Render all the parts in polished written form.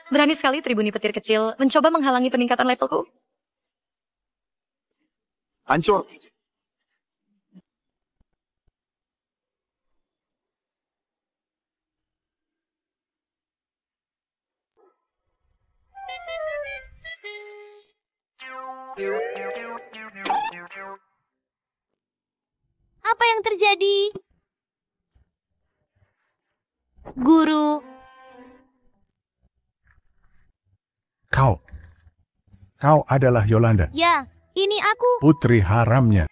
Berani sekali Tribuni petir kecil mencoba menghalangi peningkatan levelku. Hancur. Apa yang terjadi? Guru. Kau adalah Yolanda. Ya, ini aku. Putri haramnya.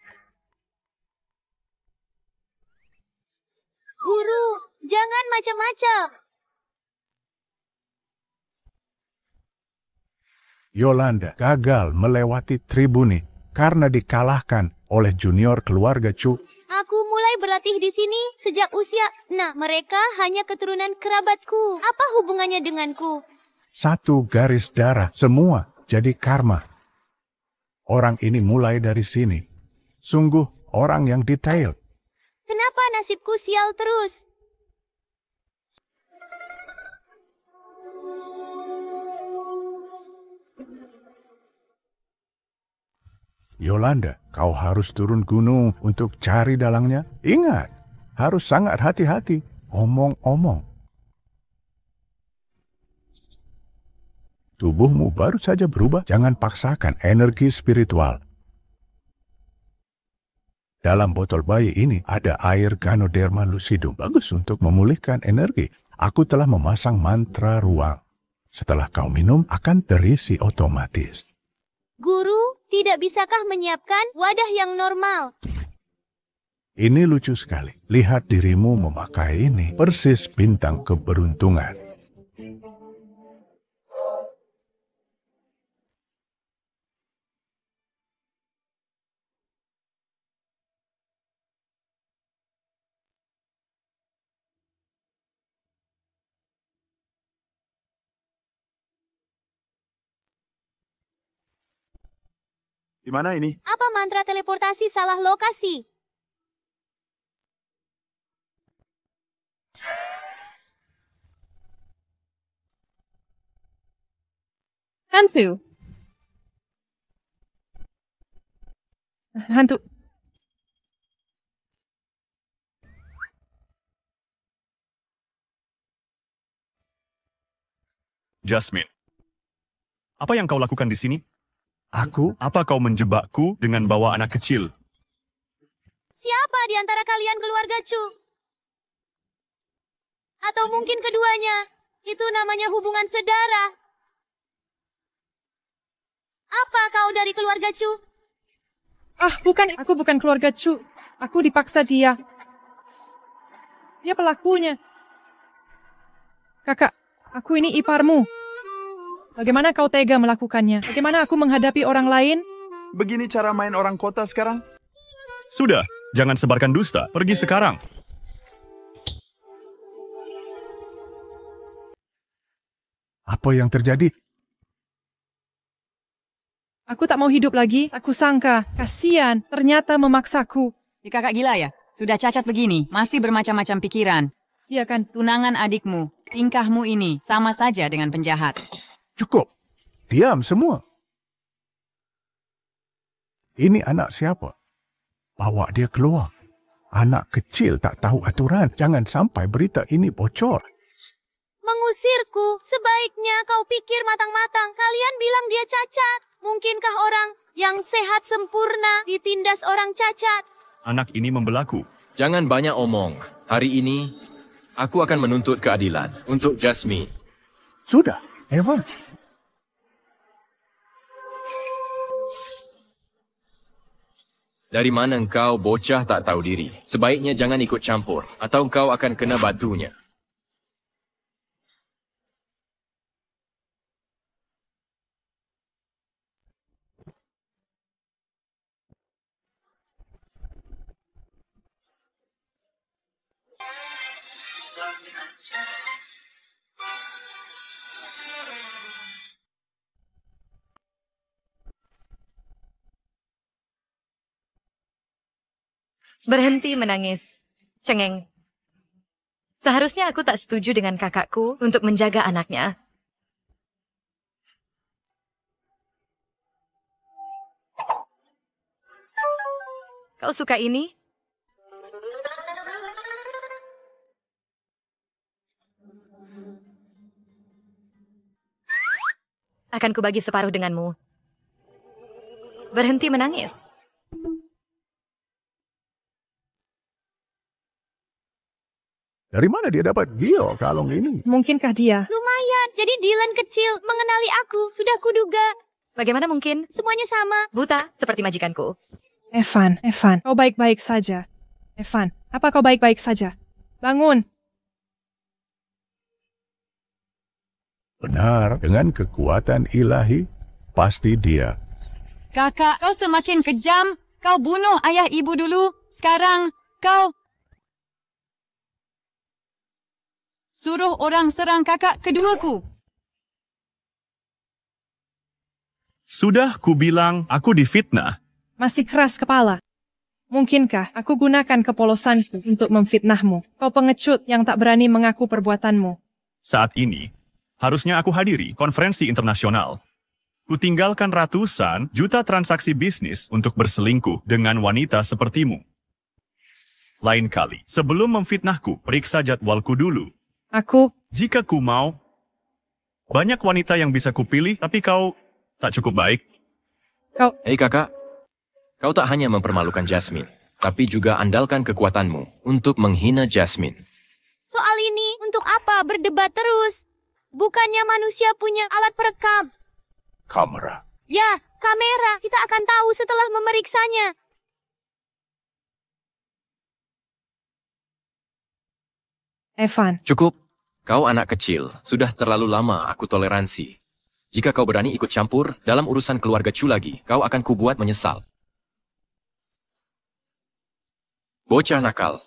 Guru, jangan macam-macam. Yolanda gagal melewati Tribuni karena dikalahkan oleh junior keluarga Chu. Aku mulai berlatih di sini sejak usia... Nah, mereka hanya keturunan kerabatku. Apa hubungannya denganku? Satu garis darah, semua jadi karma. Orang ini mulai dari sini. Sungguh orang yang detail. Kenapa nasibku sial terus? Yolanda, kau harus turun gunung untuk cari dalangnya. Ingat, harus sangat hati-hati. Omong-omong. Tubuhmu baru saja berubah, jangan paksakan energi spiritual. Dalam botol bayi ini ada air Ganoderma lucidum. Bagus untuk memulihkan energi. Aku telah memasang mantra ruang. Setelah kau minum, akan terisi otomatis. Guru, tidak bisakah menyiapkan wadah yang normal? Ini lucu sekali. Lihat dirimu memakai ini. Persis bintang keberuntungan. Di mana ini? Apa mantra teleportasi salah lokasi? Hantu. Hantu. Jasmine. Apa yang kau lakukan di sini? Aku? Apa kau menjebakku dengan bawa anak kecil? Siapa di antara kalian keluarga Chu? Atau mungkin keduanya? Itu namanya hubungan sedara. Apa kau dari keluarga Chu? Ah, bukan. Aku bukan keluarga Chu. Aku dipaksa dia. Dia pelakunya. Kakak, aku ini iparmu. Bagaimana kau tega melakukannya? Bagaimana aku menghadapi orang lain? Begini cara main orang kota sekarang? Sudah, jangan sebarkan dusta. Pergi sekarang. Apa yang terjadi? Aku tak mau hidup lagi. Aku sangka. Kasian. Ternyata memaksaku. Kakak gila ya? Sudah cacat begini. Masih bermacam-macam pikiran. Iya kan? Tunangan adikmu. Tingkahmu ini sama saja dengan penjahat. Cukup. Diam semua. Ini anak siapa? Bawa dia keluar. Anak kecil tak tahu aturan. Jangan sampai berita ini bocor. Mengusirku? Sebaiknya kau pikir matang-matang. Kalian bilang dia cacat. Mungkinkah orang yang sehat sempurna ditindas orang cacat? Anak ini membelaku. Jangan banyak omong. Hari ini, aku akan menuntut keadilan untuk Jasmine. Sudah, Evan. Dari mana engkau bocah tak tahu diri? Sebaiknya jangan ikut campur, atau engkau akan kena batunya. Berhenti menangis. Cengeng. Seharusnya aku tak setuju dengan kakakku untuk menjaga anaknya. Kau suka ini? Akan kubagi separuh denganmu. Berhenti menangis. Dari mana dia dapat Gio kalung ini? Mungkinkah dia? Lumayan, jadi Dylan kecil mengenali aku. Sudah kuduga. Bagaimana mungkin? Semuanya sama. Buta, seperti majikanku. Evan, kau baik-baik saja. Evan, apa kau baik-baik saja? Bangun. Benar, dengan kekuatan ilahi, pasti dia. Kakak, kau semakin kejam. Kau bunuh ayah ibu dulu. Sekarang, kau suruh orang serang kakak keduaku. Sudah kubilang aku difitnah. Masih keras kepala. Mungkinkah aku gunakan kepolosanku untuk memfitnahmu? Kau pengecut yang tak berani mengaku perbuatanmu. Saat ini, harusnya aku hadiri konferensi internasional. Kutinggalkan ratusan juta transaksi bisnis untuk berselingkuh dengan wanita sepertimu. Lain kali, sebelum memfitnahku, periksa jadwalku dulu. Jika ku mau, banyak wanita yang bisa kupilih, tapi kau tak cukup baik. Hei kakak, kau tak hanya mempermalukan Jasmine, tapi juga andalkan kekuatanmu untuk menghina Jasmine. Soal ini, untuk apa berdebat terus? Bukannya manusia punya alat perekam? Kamera. Ya, kamera. Kita akan tahu setelah memeriksanya. Evan. Cukup. Kau anak kecil. Sudah terlalu lama aku toleransi. Jika kau berani ikut campur dalam urusan keluarga Chu lagi, kau akan kubuat menyesal. Bocah nakal.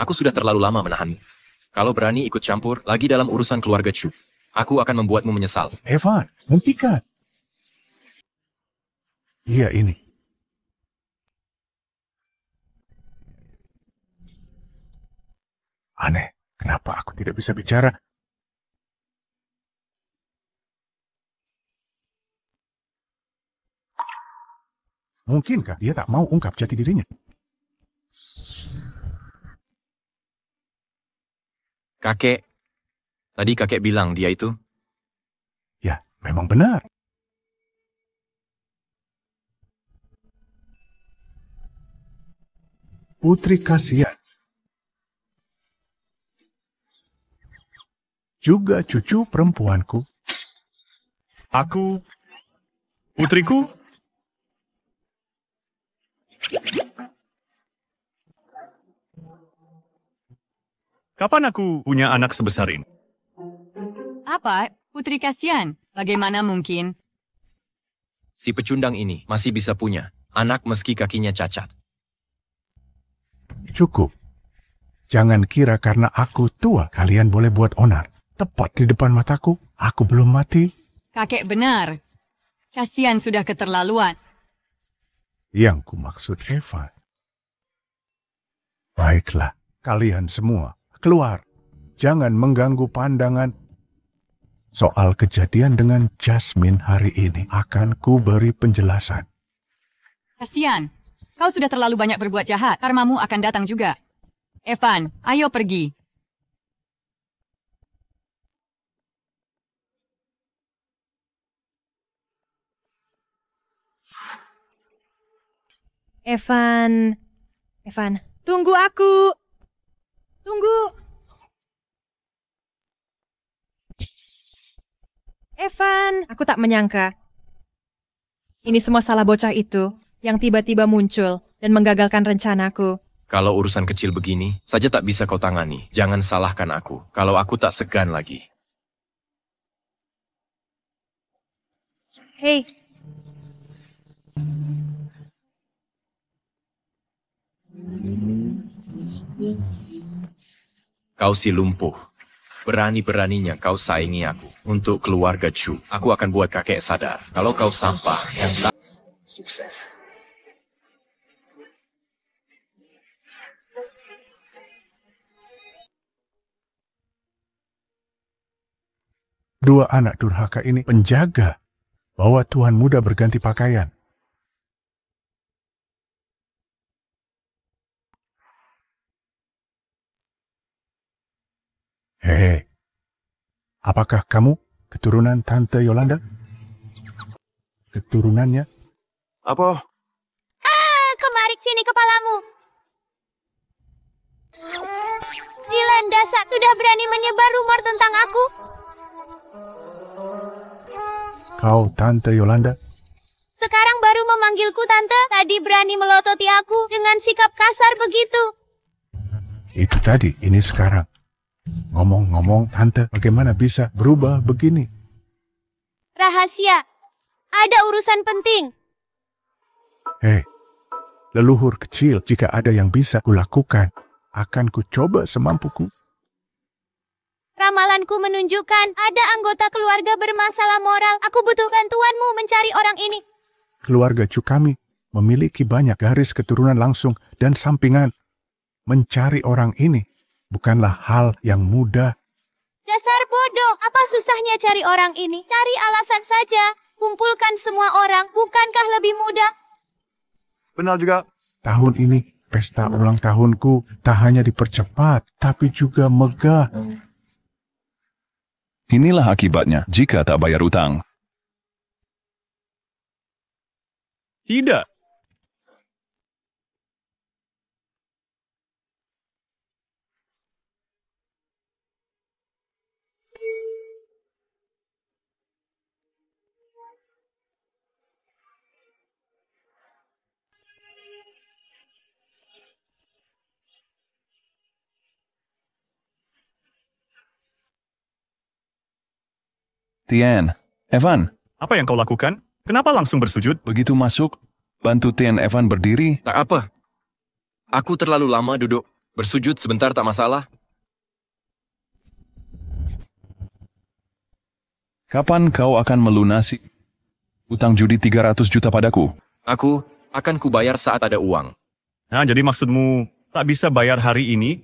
Aku sudah terlalu lama menahanmu. Kalau berani ikut campur lagi dalam urusan keluarga Chu, aku akan membuatmu menyesal. Evan, hentikan. Iya ini. Aneh, kenapa aku tidak bisa bicara? Mungkinkah dia tak mau ungkap jati dirinya? Kakek, tadi kakek bilang dia itu. Ya, memang benar. Putri kasihan. Juga cucu perempuanku. Aku, putriku, kapan aku punya anak sebesar ini? Apa? Putri kasihan? Bagaimana mungkin? Si pecundang ini masih bisa punya anak meski kakinya cacat. Cukup. Jangan kira karena aku tua kalian boleh buat onar. Tepat di depan mataku, aku belum mati. Kakek benar. Kasihan sudah keterlaluan. Yang kumaksud Eva. Baiklah, kalian semua keluar. Jangan mengganggu pandangan. Soal kejadian dengan Jasmine hari ini akan ku beri penjelasan. Kasihan. Kau sudah terlalu banyak berbuat jahat. Karmamu akan datang juga. Evan, ayo pergi. Evan, tunggu aku. Tunggu. Evan, aku tak menyangka. Ini semua salah bocah itu yang tiba-tiba muncul dan menggagalkan rencanaku. Kalau urusan kecil begini saja tak bisa kau tangani, jangan salahkan aku. Kalau aku tak segan lagi. Hei. Kau si lumpuh. Berani-beraninya kau saingi aku. Untuk keluarga Chu, aku akan buat kakek sadar. Kalau kau sampah yang tak sukses. Dua anak durhaka ini penjaga bahwa Tuhan muda berganti pakaian. Hei, apakah kamu keturunan Tante Yolanda? Keturunannya? Apa? Kemari sini kepalamu. Dylan dasar sudah berani menyebar rumor tentang aku. Kau Tante Yolanda? Sekarang baru memanggilku tante. Tadi berani melototi aku dengan sikap kasar begitu. Itu tadi, ini sekarang. Ngomong-ngomong, Tante, bagaimana bisa berubah begini? Rahasia. Ada urusan penting. Hei, leluhur kecil, jika ada yang bisa kulakukan, akan kucoba semampuku. Ramalanku menunjukkan ada anggota keluarga bermasalah moral. Aku butuh bantuanmu mencari orang ini. Keluarga Chu kami memiliki banyak garis keturunan langsung dan sampingan. Mencari orang ini bukanlah hal yang mudah. Dasar bodoh, apa susahnya cari orang ini? Cari alasan saja. Kumpulkan semua orang, bukankah lebih mudah? Benar juga. Tahun ini, pesta ulang tahunku tak hanya dipercepat, tapi juga megah. Inilah akibatnya jika tak bayar utang. Tidak. Tian, Evan, Apa yang kau lakukan? Kenapa langsung bersujud? begitu masuk, bantu Tian Evan berdiri. Tak apa. Aku terlalu lama duduk. Bersujud sebentar tak masalah. Kapan kau akan melunasi utang judi 300 juta padaku? Aku akan kubayar saat ada uang. Nah, jadi maksudmu tak bisa bayar hari ini?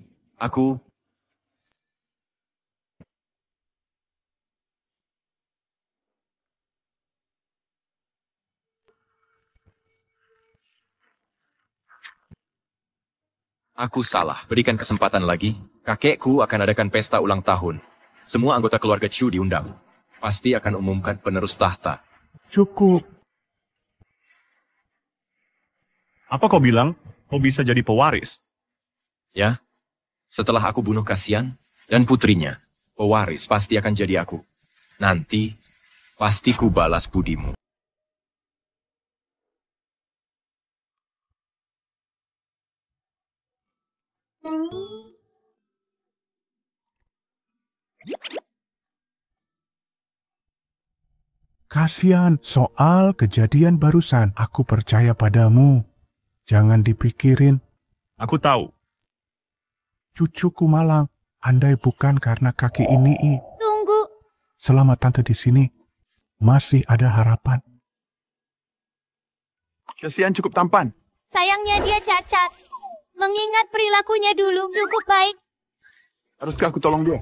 Aku salah. Berikan kesempatan lagi. Kakekku akan adakan pesta ulang tahun. Semua anggota keluarga Chu diundang. Pasti akan umumkan penerus tahta. Cukup. Apa kau bilang? Kau bisa jadi pewaris? Ya, setelah aku bunuh Kasian dan putrinya, pewaris pasti akan jadi aku. Nanti, pasti ku balas budimu. Kasihan soal kejadian barusan. Aku percaya padamu. Jangan dipikirin. Aku tahu. Cucuku malang. Andai bukan karena kaki ini. Tunggu. Selama tante di sini, masih ada harapan. Kasihan cukup tampan. Sayangnya dia cacat. Mengingat perilakunya dulu cukup baik. Haruskah aku tolong dia?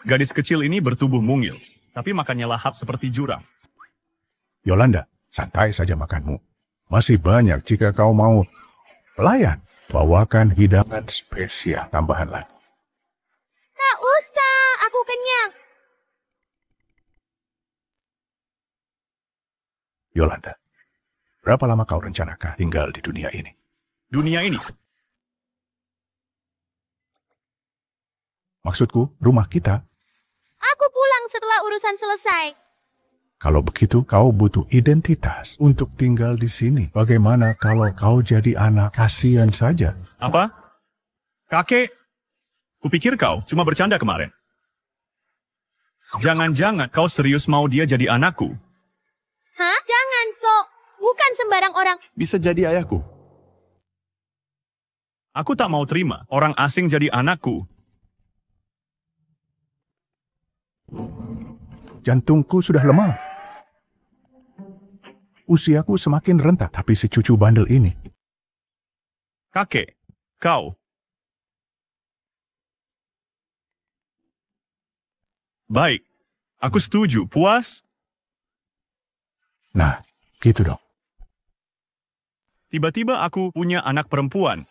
Gadis kecil ini bertubuh mungil, tapi makannya lahap seperti jurang. Yolanda, santai saja makanmu. Masih banyak jika kau mau. Pelayan, bawakan hidangan spesial tambahan lagi. Tak usah, aku kenyang. Yolanda, berapa lama kau rencanakan tinggal di dunia ini? Dunia ini, Maksudku, rumah kita. Aku pulang setelah urusan selesai. Kalau begitu, kau butuh identitas untuk tinggal di sini. Bagaimana kalau kau jadi anak? Kasihan saja. apa? Kakek, kupikir kau cuma bercanda kemarin. Jangan-jangan kau serius mau dia jadi anakku? Hah? Jangan, Sok. Bukan sembarang orang. Bisa jadi ayahku. Aku tak mau terima orang asing jadi anakku. Jantungku sudah lemah. Usiaku semakin rentak, tapi si cucu bandel ini Kakek, kau. Baik, aku setuju. Puas? Nah, gitu dong. Tiba-tiba aku punya anak perempuan.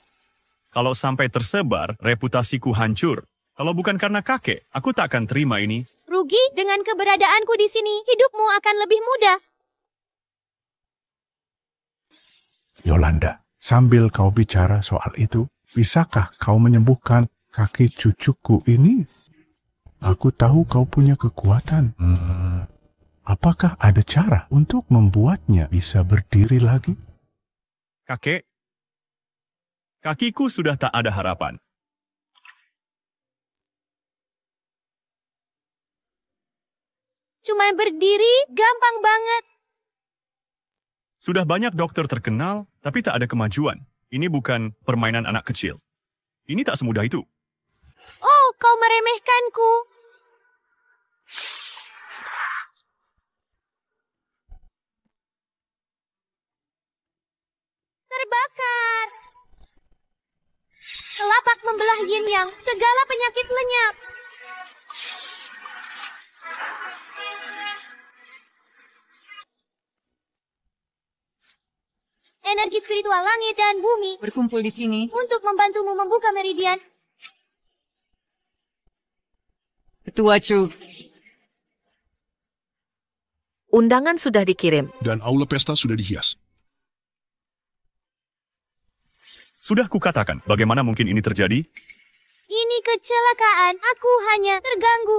Kalau sampai tersebar, reputasiku hancur. Kalau bukan karena kakek, aku tak akan terima ini. Rugi dengan keberadaanku di sini, hidupmu akan lebih mudah. Yolanda, sambil kau bicara soal itu, bisakah kau menyembuhkan kaki cucuku ini? Aku tahu kau punya kekuatan. Apakah ada cara untuk membuatnya bisa berdiri lagi? Kakek, kakiku sudah tak ada harapan. Cuma berdiri, gampang banget. Sudah banyak dokter terkenal, tapi tak ada kemajuan. Ini bukan permainan anak kecil. Ini tak semudah itu. Oh, kau meremehkanku. Terbakar. Telapak membelah yin yang, segala penyakit lenyap. Energi spiritual langit dan bumi Berkumpul di sini. untuk membantumu membuka meridian. Ketua Chu, Undangan sudah dikirim. Dan aula pesta sudah dihias. Sudah kukatakan, bagaimana mungkin ini terjadi? Ini kecelakaan, aku hanya terganggu.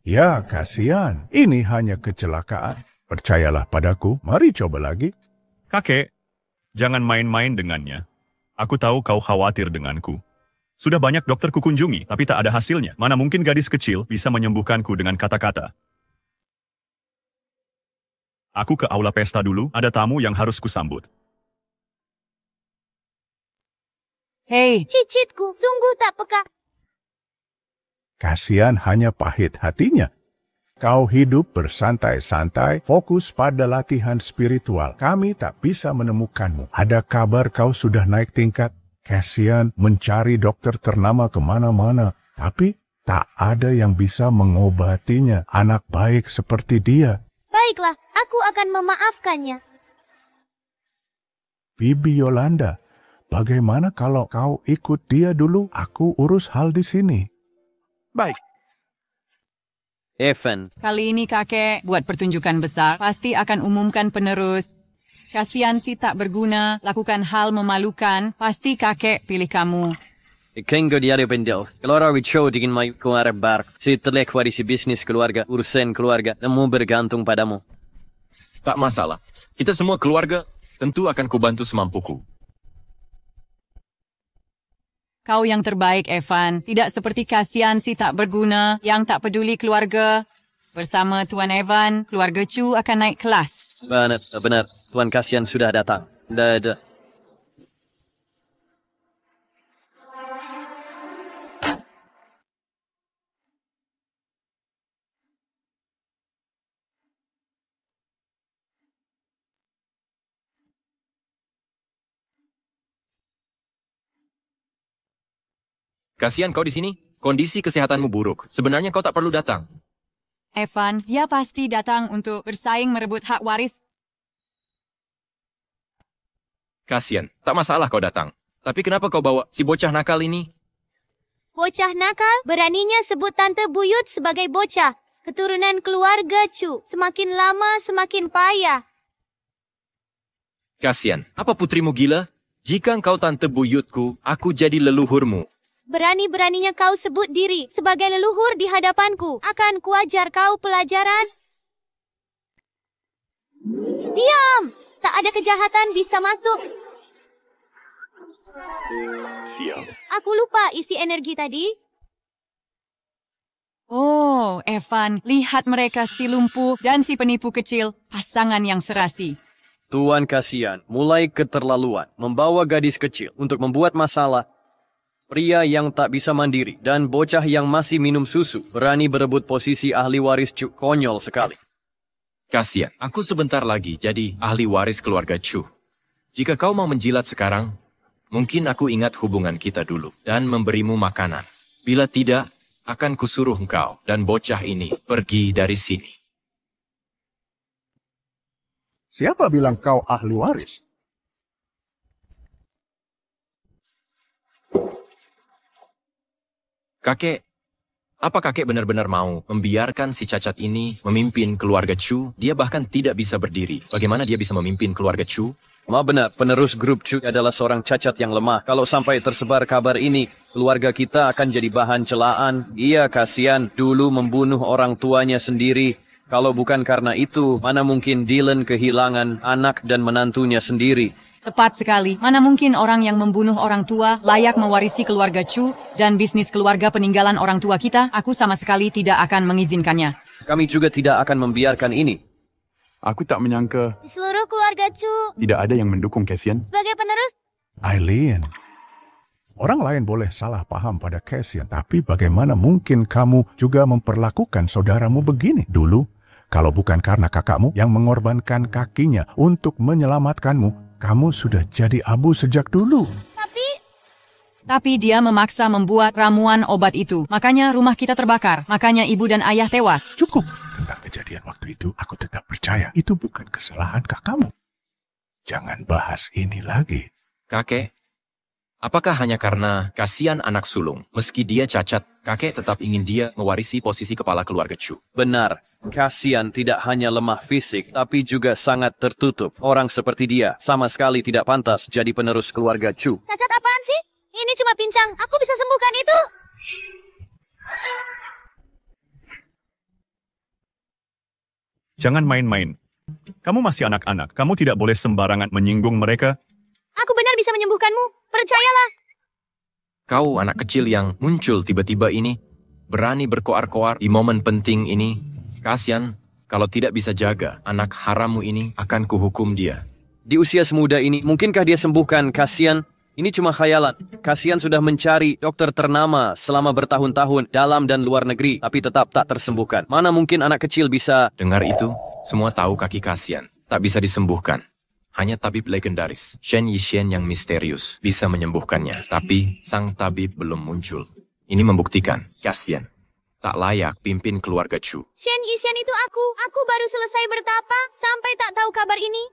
Ya, kasihan. Ini hanya kecelakaan. Percayalah padaku. Mari coba lagi. Kakek, jangan main-main dengannya. Aku tahu kau khawatir denganku. Sudah banyak dokter kukunjungi, tapi tak ada hasilnya. Mana mungkin gadis kecil bisa menyembuhkanku dengan kata-kata. Aku ke aula pesta dulu, ada tamu yang harus kusambut. hei, Cicitku, sungguh tak peka. Kasihan hanya pahit hatinya. Kau hidup bersantai-santai, fokus pada latihan spiritual. Kami tak bisa menemukanmu. Ada kabar kau sudah naik tingkat. Kasihan mencari dokter ternama kemana-mana. Tapi tak ada yang bisa mengobatinya. Anak baik seperti dia. Baiklah, aku akan memaafkannya. Bibi Yolanda, bagaimana kalau kau ikut dia dulu? Aku urus hal di sini. Baik. Evan, kali ini kakek buat pertunjukan besar. Pasti akan umumkan penerus. Kasihan si tak berguna, lakukan hal memalukan. Pasti kakek pilih kamu. Kengo di ada pendel. Kalau orang show dengan mai keluar bar, si terlek warisi bisnis keluarga, urusan keluarga, semua bergantung padamu. Tak masalah. Kita semua keluarga, tentu akan kubantu semampuku. Kau yang terbaik, Evan. Tidak seperti kasihan si tak berguna, yang tak peduli keluarga. Bersama Tuan Evan, keluarga Chu akan naik kelas. Benar. Tuan kasihan sudah datang. Dah. Kasihan kau di sini. Kondisi kesehatanmu buruk. Sebenarnya kau tak perlu datang. Evan, dia pasti datang untuk bersaing merebut hak waris. Kasihan. Tak masalah kau datang. Tapi kenapa kau bawa si bocah nakal ini? Bocah nakal, beraninya sebut Tante Buyut sebagai bocah. Keturunan keluarga Chu, semakin lama semakin payah. Kasihan. Apa putrimu gila? Jika engkau tante buyutku, aku jadi leluhurmu. Berani-beraninya kau sebut diri sebagai leluhur di hadapanku. Akan kuajar kau pelajaran. Diam! Tak ada kejahatan bisa masuk. Sial. Aku lupa isi energi tadi. Oh, Evan, lihat mereka si lumpuh dan si penipu kecil, pasangan yang serasi. Tuan kasihan mulai keterlaluan membawa gadis kecil untuk membuat masalah. Pria yang tak bisa mandiri dan bocah yang masih minum susu berani berebut posisi ahli waris Chu. Konyol sekali. Kasihan, aku sebentar lagi jadi ahli waris keluarga Chu. Jika kau mau menjilat sekarang, Mungkin aku ingat hubungan kita dulu dan memberimu makanan. Bila tidak, akan kusuruh engkau dan bocah ini pergi dari sini. Siapa bilang kau ahli waris? Kakek, apa kakek benar-benar mau membiarkan si cacat ini memimpin keluarga Chu? Dia bahkan tidak bisa berdiri. Bagaimana dia bisa memimpin keluarga Chu? Ma benar, penerus grup Chu adalah seorang cacat yang lemah. Kalau sampai tersebar kabar ini, keluarga kita akan jadi bahan celaan. Iya, kasihan, dulu membunuh orang tuanya sendiri. Kalau bukan karena itu, mana mungkin Dylan kehilangan anak dan menantunya sendiri. Tepat sekali. Mana mungkin orang yang membunuh orang tua layak mewarisi keluarga Chu dan bisnis keluarga peninggalan orang tua kita? Aku sama sekali tidak akan mengizinkannya. Kami juga tidak akan membiarkan ini. Aku tak menyangka Di seluruh keluarga Chu, tidak ada yang mendukung Cassian. sebagai penerus, Eileen, orang lain boleh salah paham pada Cassian, tapi bagaimana mungkin kamu juga memperlakukan saudaramu begini? Dulu, kalau bukan karena kakakmu yang mengorbankan kakinya untuk menyelamatkanmu, kamu sudah jadi abu sejak dulu. Tapi dia memaksa membuat ramuan obat itu. Makanya rumah kita terbakar. Makanya ibu dan ayah tewas. Cukup. Tentang kejadian waktu itu, aku tetap percaya itu bukan kesalahan kakakmu. Jangan bahas ini lagi. Kakek, apakah hanya karena kasihan anak sulung? Meski dia cacat, kakek tetap ingin dia mewarisi posisi kepala keluarga Chu. Benar, kasihan tidak hanya lemah fisik, tapi juga sangat tertutup. Orang seperti dia sama sekali tidak pantas jadi penerus keluarga Chu. cacat apaan sih? Ini cuma pincang, aku bisa sembuhkan itu. Jangan main-main. Kamu masih anak-anak. Kamu tidak boleh sembarangan menyinggung mereka. Aku benar bisa menyembuhkanmu, percayalah. Kau anak kecil yang muncul tiba-tiba ini, berani berkoar-koar di momen penting ini. Kasian, kalau tidak bisa jaga, anak harammu ini akan kuhukum dia. Di usia semuda ini, mungkinkah dia sembuhkan kasihan? Ini cuma khayalan. Kasihan sudah mencari dokter ternama selama bertahun-tahun dalam dan luar negeri, tapi tetap tak tersembuhkan. Mana mungkin anak kecil bisa... Dengar itu, semua tahu kaki kasihan. Tak bisa disembuhkan. Hanya tabib legendaris, Shen Yishen yang misterius, bisa menyembuhkannya. Tapi, sang tabib belum muncul. Ini membuktikan, kasihan tak layak pimpin keluarga Chu. Shen Yishen itu aku. Aku baru selesai bertapa, sampai tak tahu kabar ini.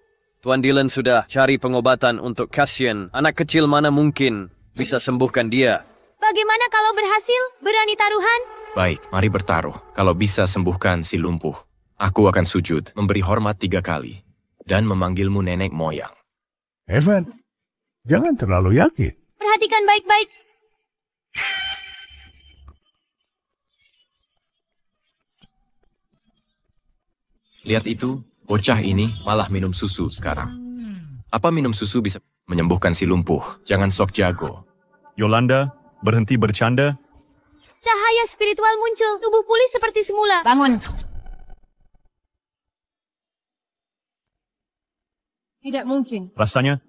Tuan Dylan sudah cari pengobatan untuk Cassian. Anak kecil mana mungkin bisa sembuhkan dia. Bagaimana kalau berhasil? Berani taruhan? Baik, mari bertaruh. Kalau bisa sembuhkan si lumpuh, aku akan sujud, memberi hormat 3 kali, dan memanggilmu nenek moyang. Evan, jangan terlalu yakin. Perhatikan baik-baik. Lihat itu. Bocah ini malah minum susu sekarang. Apa minum susu bisa menyembuhkan si lumpuh? Jangan sok jago. Yolanda, berhenti bercanda. Cahaya spiritual muncul, tubuh pulih seperti semula. Bangun. Tidak mungkin. Rasanya,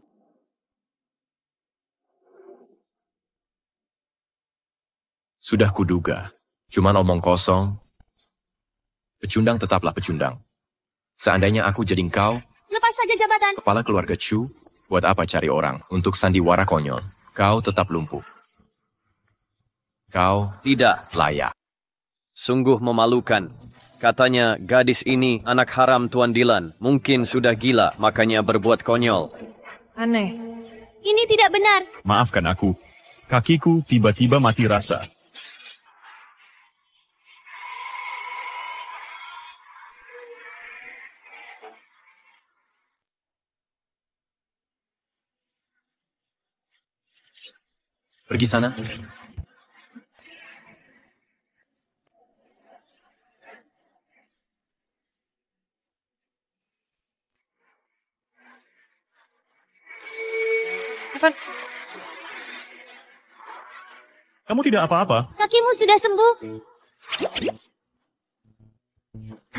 sudah kuduga. Cuman omong kosong. Pecundang tetaplah pecundang. Seandainya aku jadi engkau, Lepas saja jabatan. kepala keluarga Chu, buat apa cari orang untuk sandiwara konyol? Kau tetap lumpuh. Kau Tidak. layak. Sungguh memalukan. Katanya gadis ini anak haram Tuan Dylan. Mungkin sudah gila, makanya berbuat konyol. Aneh. Ini tidak benar. maafkan aku. Kakiku tiba-tiba mati rasa. Pergi sana. Evan, Kamu tidak apa-apa? Kakimu sudah sembuh.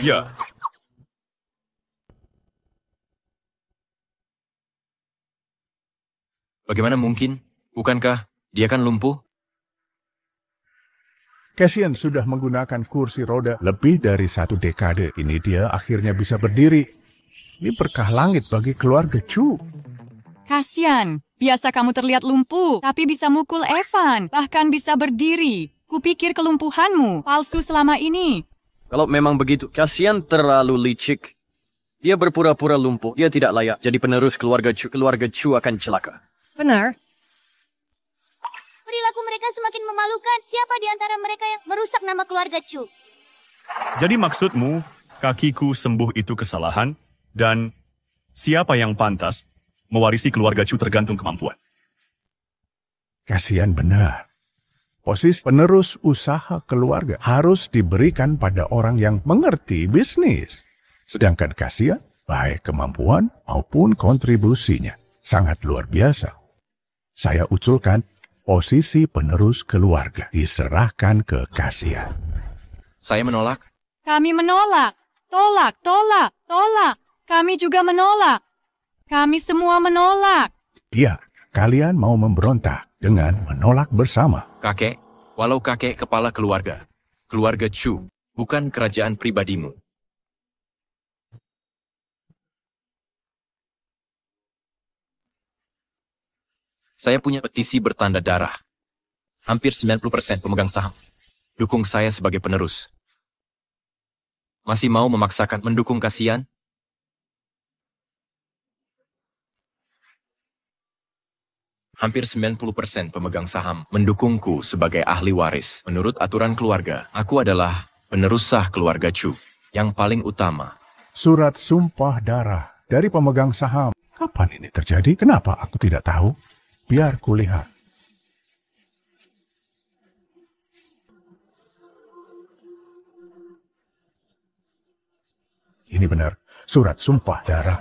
Ya. Bagaimana mungkin? Bukankah dia kan lumpuh? Cassian sudah menggunakan kursi roda lebih dari 1 dekade. Ini dia akhirnya bisa berdiri. Ini berkah langit bagi keluarga Chu. Kasian. Biasa kamu terlihat lumpuh, tapi bisa mukul Evan, bahkan bisa berdiri. Kupikir kelumpuhanmu palsu selama ini. Kalau memang begitu, kasihan terlalu licik. Dia berpura-pura lumpuh. Dia tidak layak jadi penerus keluarga Chu. Keluarga Chu akan celaka. Benar. Perilaku mereka semakin memalukan. Siapa di antara mereka yang merusak nama keluarga Chu? Jadi maksudmu, kakiku sembuh itu kesalahan, dan siapa yang pantas mewarisi keluarga Chu tergantung kemampuan? Kasihan benar. Posisi penerus usaha keluarga harus diberikan pada orang yang mengerti bisnis. Sedangkan kasihan, baik kemampuan maupun kontribusinya sangat luar biasa. Saya usulkan posisi penerus keluarga diserahkan ke kasihan. Saya menolak. Kami menolak. Tolak, tolak, tolak. Kami juga menolak. Kami semua menolak. Ya, kalian mau memberontak dengan menolak bersama. Kakek, walau kakek kepala keluarga, keluarga Chu, bukan kerajaan pribadimu. Saya punya petisi bertanda darah. Hampir 90% pemegang saham dukung saya sebagai penerus. Masih mau memaksakan mendukung kasihan? Hampir 90% pemegang saham mendukungku sebagai ahli waris. Menurut aturan keluarga, aku adalah penerus sah keluarga Chu yang paling utama. Surat sumpah darah dari pemegang saham. Kapan ini terjadi? Kenapa aku tidak tahu? Biar kulihat. Ini benar, surat sumpah darah.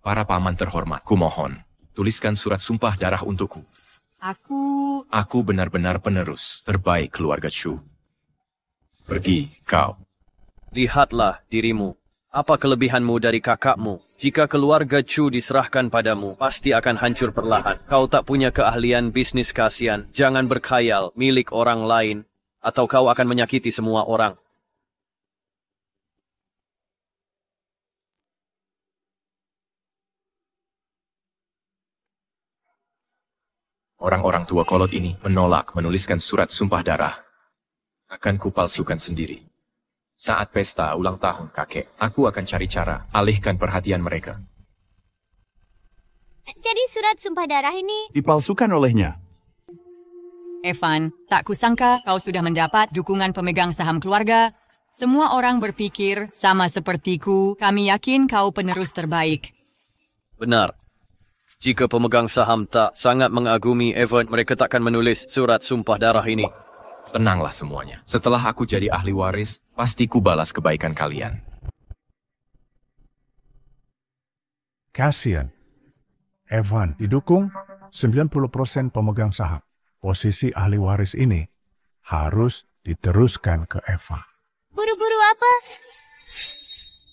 Para paman terhormat, kumohon, tuliskan surat sumpah darah untukku. Aku benar-benar penerus terbaik keluarga Chu. Pergi, kau. Lihatlah dirimu. Apa kelebihanmu dari kakakmu? Jika keluarga Chu diserahkan padamu, pasti akan hancur perlahan. Kau tak punya keahlian bisnis kasihan. Jangan berkhayal milik orang lain, atau kau akan menyakiti semua orang. Orang-orang tua kolot ini menolak menuliskan surat sumpah darah. Akan kupalsukan sendiri. Saat pesta ulang tahun kakek, aku akan cari cara alihkan perhatian mereka. Jadi surat sumpah darah ini dipalsukan olehnya. Evan, tak kusangka kau sudah mendapat dukungan pemegang saham keluarga. Semua orang berpikir sama sepertiku. Kami yakin kau penerus terbaik. Benar. Jika pemegang saham tak sangat mengagumi Evan, mereka takkan menulis surat sumpah darah ini. Tenanglah semuanya. Setelah aku jadi ahli waris, pasti ku balas kebaikan kalian. Kasihan. Evan didukung 90% pemegang saham. Posisi ahli waris ini harus diteruskan ke Evan. buru-buru apa?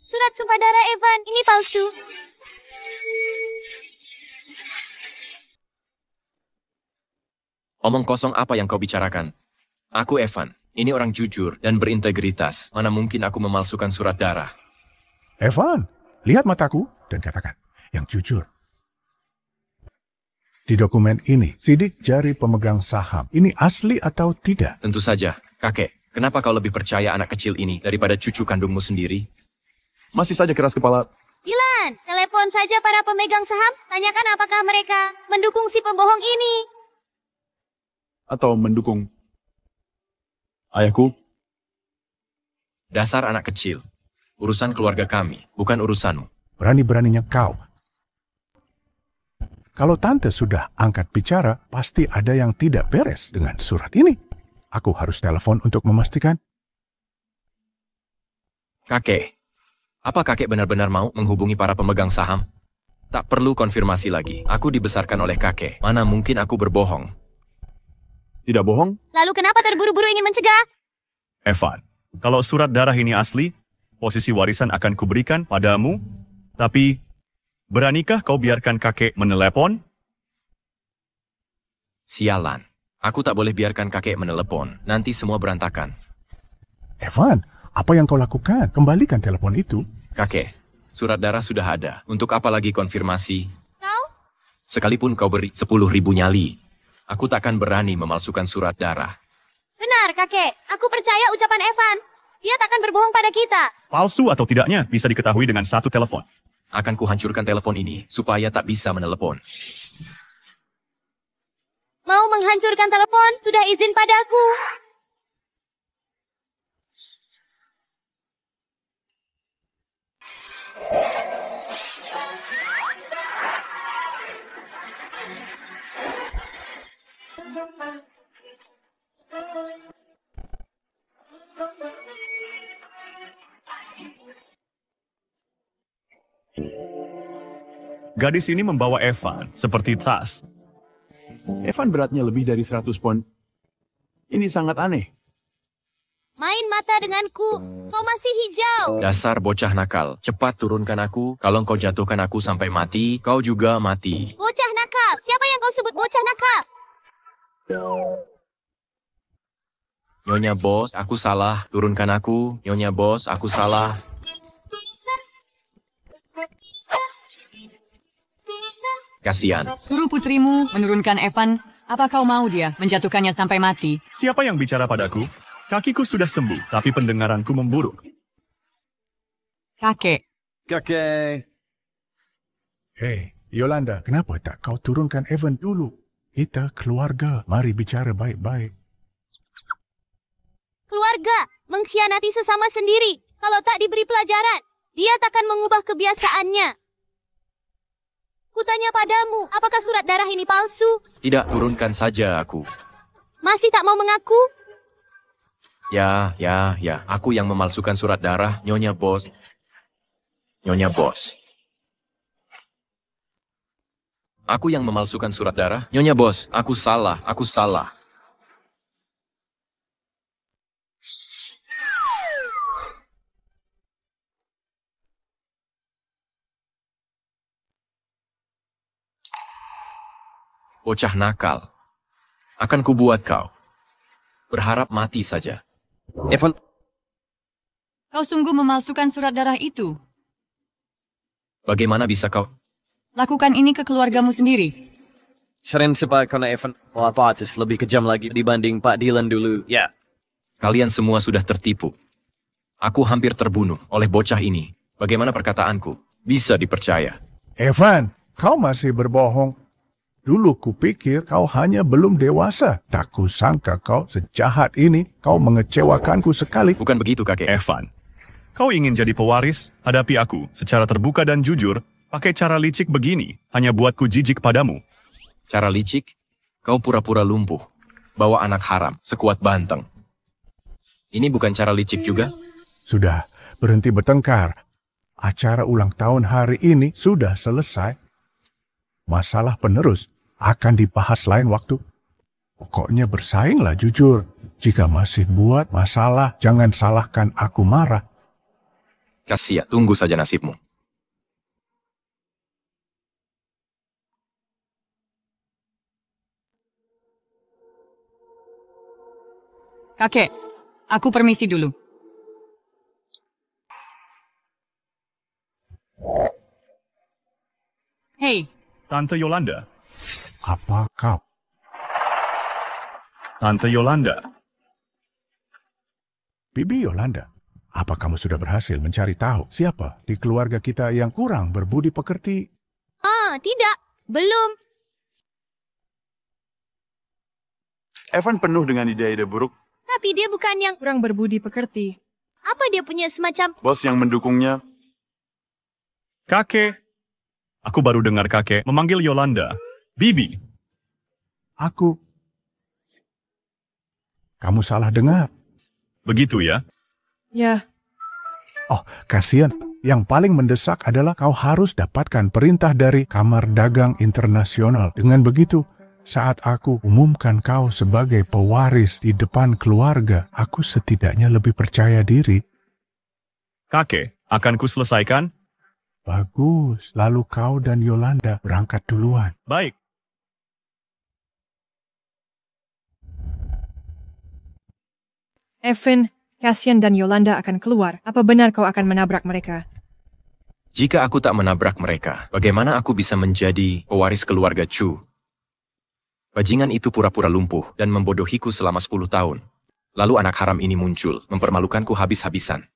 Surat sumpah darah Evan, ini palsu. Omong kosong apa yang kau bicarakan? Aku Evan, ini orang jujur dan berintegritas. Mana mungkin aku memalsukan surat darah? Evan, lihat mataku dan katakan yang jujur. Di dokumen ini, sidik jari pemegang saham. Ini asli atau tidak? Tentu saja. Kakek, kenapa kau lebih percaya anak kecil ini daripada cucu kandungmu sendiri? Masih saja keras kepala. Dylan, telepon saja para pemegang saham. Tanyakan apakah mereka mendukung si pembohong ini. Atau mendukung ayahku? Dasar anak kecil. Urusan keluarga kami, bukan urusanmu. Berani-beraninya kau. Kalau tante sudah angkat bicara, pasti ada yang tidak beres dengan surat ini. Aku harus telepon untuk memastikan. Kakek, apa kakek benar-benar mau menghubungi para pemegang saham? Tak perlu konfirmasi lagi. Aku dibesarkan oleh kakek. Mana mungkin aku berbohong? Tidak bohong? Lalu kenapa terburu-buru ingin mencegah? Evan, kalau surat darah ini asli, posisi warisan akan kuberikan padamu, tapi beranikah kau biarkan kakek menelepon? Sialan. Aku tak boleh biarkan kakek menelepon. Nanti semua berantakan. Evan, Apa yang kau lakukan? Kembalikan telepon itu. Kakek, surat darah sudah ada. Untuk apa lagi konfirmasi? Kau? Sekalipun kau beri 10.000 nyali, aku takkan berani memalsukan surat darah. Benar, kakek. Aku percaya ucapan Evan. Dia takkan berbohong pada kita. Palsu atau tidaknya bisa diketahui dengan satu telepon. Akan kuhancurkan telepon ini supaya tak bisa menelepon. Mau menghancurkan telepon? Sudah izin padaku. Gadis ini membawa Evan seperti tas. Evan beratnya lebih dari 100 pon. Ini sangat aneh. Main mata denganku. Kau masih hijau. Dasar bocah nakal, cepat turunkan aku. Kalau kau jatuhkan aku sampai mati, kau juga mati. Bocah nakal. Siapa yang kau sebut bocah nakal? Nyonya Bos, aku salah. Turunkan aku. Nyonya Bos, aku salah. Kasihan. Suruh putrimu menurunkan Evan. Apa kau mau dia menjatuhkannya sampai mati? Siapa yang bicara padaku? Kakiku sudah sembuh, tapi pendengaranku memburuk. Kakek. Kakek. Hei, Yolanda, kenapa tak kau turunkan Evan dulu? Kita keluarga, mari bicara baik-baik. Keluarga mengkhianati sesama sendiri. Kalau tak diberi pelajaran, dia takkan mengubah kebiasaannya. Kutanya padamu, apakah surat darah ini palsu? Tidak, turunkan saja aku. Masih tak mau mengaku? Ya. Aku yang memalsukan surat darah, Nyonya Bos. Nyonya Bos. Aku yang memalsukan surat darah, Nyonya Bos. Aku salah. Bocah nakal. Akan kubuat kau. Berharap mati saja. Evan. Kau sungguh memalsukan surat darah itu. Bagaimana bisa kau? Lakukan ini ke keluargamu sendiri. Seren sebab karena Evan. Wah, Patis lebih kejam lagi dibanding Pak Dylan dulu. Ya. Kalian semua sudah tertipu. Aku hampir terbunuh oleh bocah ini. Bagaimana perkataanku? Bisa dipercaya. Evan, kau masih berbohong. Dulu kupikir kau hanya belum dewasa. Tak kusangka kau sejahat ini. Kau mengecewakanku sekali. Bukan begitu, kakek. Evan, kau ingin jadi pewaris? Hadapi aku secara terbuka dan jujur. Pakai cara licik begini, hanya buatku jijik padamu. Cara licik? Kau pura-pura lumpuh. Bawa anak haram, sekuat banteng. Ini bukan cara licik juga? Sudah, berhenti bertengkar. Acara ulang tahun hari ini sudah selesai. Masalah penerus akan dibahas lain waktu. Pokoknya bersainglah jujur. Jika masih buat masalah, jangan salahkan aku marah. Kasihan, tunggu saja nasibmu. Kakek, aku permisi dulu. Hei. Tante Yolanda. Apa kau? Tante Yolanda. Bibi Yolanda, apa kamu sudah berhasil mencari tahu siapa di keluarga kita yang kurang berbudi pekerti? Tidak. Belum. Evan penuh dengan ide-ide buruk. Tapi dia bukan yang kurang berbudi pekerti. Apa dia punya semacam Bos yang mendukungnya. Kakek. Aku baru dengar kakek memanggil Yolanda. Bibi. Aku. Kamu salah dengar. Begitu ya? Ya. Oh, kasihan. Yang paling mendesak adalah kau harus dapatkan perintah dari Kamar Dagang Internasional. Dengan begitu, saat aku umumkan kau sebagai pewaris di depan keluarga, aku setidaknya lebih percaya diri. Kakek, akan kuselesaikan? Bagus, lalu kau dan Yolanda berangkat duluan. Baik. Evan, Cassian dan Yolanda akan keluar. Apa benar kau akan menabrak mereka? Jika aku tak menabrak mereka, bagaimana aku bisa menjadi pewaris keluarga Chu? Bajingan itu pura-pura lumpuh dan membodohiku selama 10 tahun. Lalu anak haram ini muncul, mempermalukanku habis-habisan.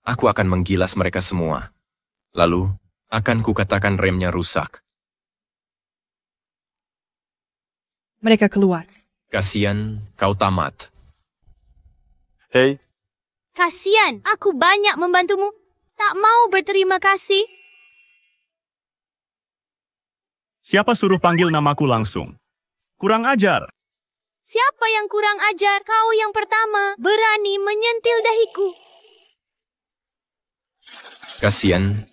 Aku akan menggilas mereka semua. Lalu, akan kukatakan remnya rusak. Mereka keluar. Kasian, kau tamat. Hei, Kasian, aku banyak membantumu. Tak mau berterima kasih. Siapa suruh panggil namaku langsung? Kurang ajar. Siapa yang kurang ajar? Kau yang pertama berani menyentil dahiku. Kasian,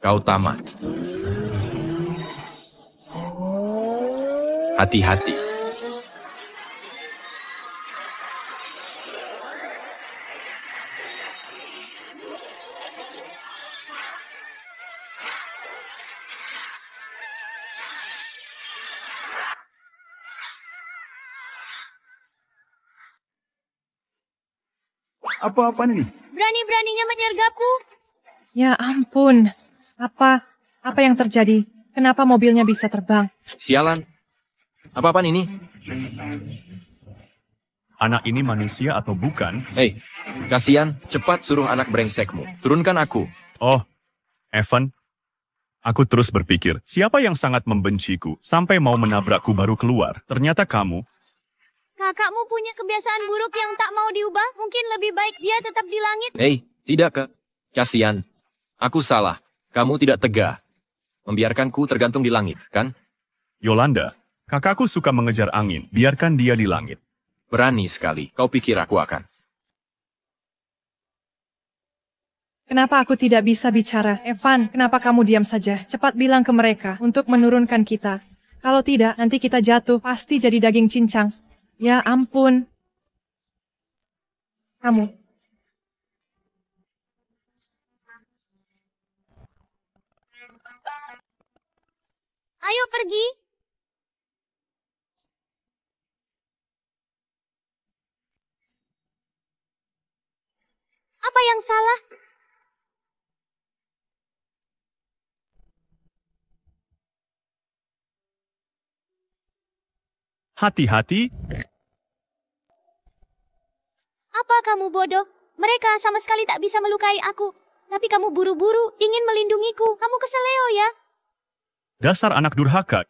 kau tamat. Hati-hati. apa-apaan ini? Berani-beraninya menyergapku. Ya ampun. Apa yang terjadi? Kenapa mobilnya bisa terbang? Sialan. Apa-apaan ini? Anak ini manusia atau bukan? Hei, kasian, cepat suruh anak brengsekmu. Turunkan aku. Oh, Evan. Aku terus berpikir, siapa yang sangat membenciku sampai mau menabrakku baru keluar? Ternyata kamu. Kakakmu punya kebiasaan buruk yang tak mau diubah. Mungkin lebih baik dia tetap di langit. Hei, tidak ke. Kasian. Aku salah. Kamu tidak tegak. Membiarkanku tergantung di langit, kan? Yolanda, kakakku suka mengejar angin. Biarkan dia di langit. Berani sekali. Kau pikir aku akan? Kenapa aku tidak bisa bicara? Evan, kenapa kamu diam saja? Cepat bilang ke mereka untuk menurunkan kita. Kalau tidak, nanti kita jatuh. Pasti jadi daging cincang. Ya ampun. Kamu. Ayo pergi. Apa yang salah? Hati-hati. Apa kamu bodoh? Mereka sama sekali tak bisa melukai aku. Tapi kamu buru-buru ingin melindungiku. Kamu keseleo ya? Dasar anak durhaka.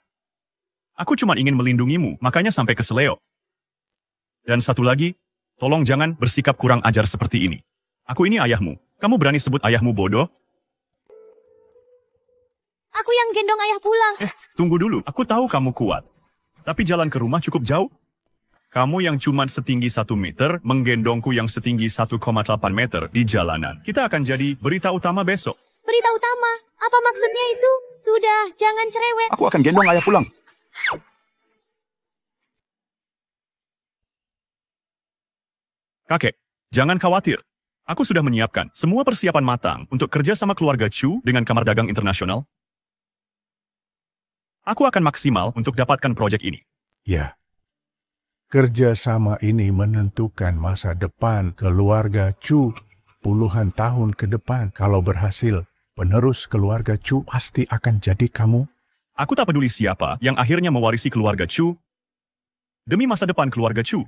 Aku cuma ingin melindungimu, makanya sampai keseleo. Dan satu lagi, tolong jangan bersikap kurang ajar seperti ini. Aku ini ayahmu. Kamu berani sebut ayahmu bodoh? Aku yang gendong ayah pulang. Tunggu dulu. Aku tahu kamu kuat. Tapi jalan ke rumah cukup jauh. Kamu yang cuma setinggi 1 meter, menggendongku yang setinggi 1,8 meter di jalanan. Kita akan jadi berita utama besok. Berita utama? Apa maksudnya itu? Sudah, jangan cerewet. Aku akan gendong ayah pulang. Kakek, jangan khawatir. Aku sudah menyiapkan semua persiapan matang untuk kerja sama keluarga Chu dengan Kamar Dagang Internasional. Aku akan maksimal untuk dapatkan proyek ini. Ya, kerjasama ini menentukan masa depan keluarga Chu puluhan tahun ke depan. Kalau berhasil, penerus keluarga Chu pasti akan jadi kamu. Aku tak peduli siapa yang akhirnya mewarisi keluarga Chu. Demi masa depan keluarga Chu,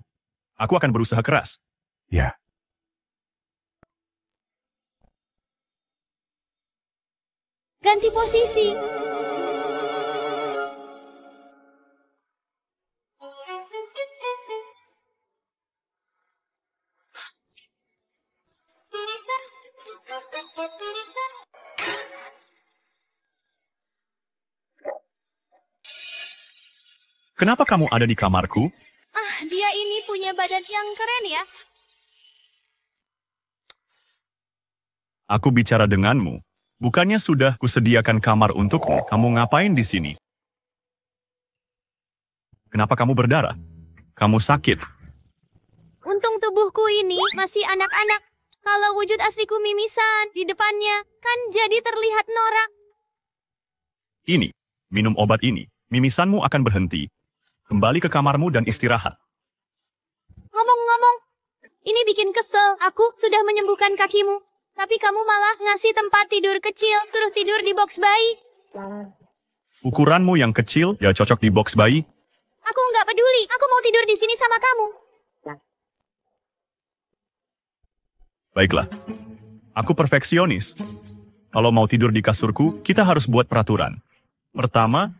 aku akan berusaha keras. Ya. Ganti posisi. Kenapa kamu ada di kamarku? Dia ini punya badan yang keren ya. Aku bicara denganmu. Bukannya sudah kusediakan kamar untukmu? Kamu ngapain di sini? Kenapa kamu berdarah? Kamu sakit. Untung tubuhku ini masih anak-anak. Kalau wujud asliku mimisan di depannya, kan jadi terlihat norak. Ini, minum obat ini. Mimisanmu akan berhenti. Kembali ke kamarmu dan istirahat. Ngomong-ngomong, Ini bikin kesel. Aku sudah menyembuhkan kakimu. Tapi kamu malah ngasih tempat tidur kecil. Suruh tidur di box bayi. Ukuranmu yang kecil ya cocok di box bayi. Aku nggak peduli. Aku mau tidur di sini sama kamu. Baiklah. Aku perfeksionis. Kalau mau tidur di kasurku, kita harus buat peraturan. Pertama,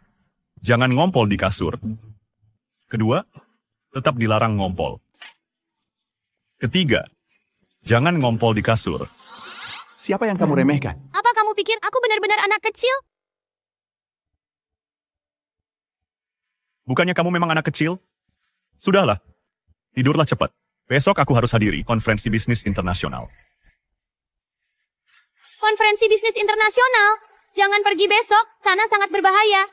jangan ngompol di kasur. Kedua, tetap dilarang ngompol. Ketiga, jangan ngompol di kasur. Siapa yang kamu remehkan? Apa kamu pikir aku benar-benar anak kecil? Bukannya kamu memang anak kecil? Sudahlah, tidurlah cepat. Besok aku harus hadiri konferensi bisnis internasional. Konferensi bisnis internasional? Jangan pergi besok, sana sangat berbahaya.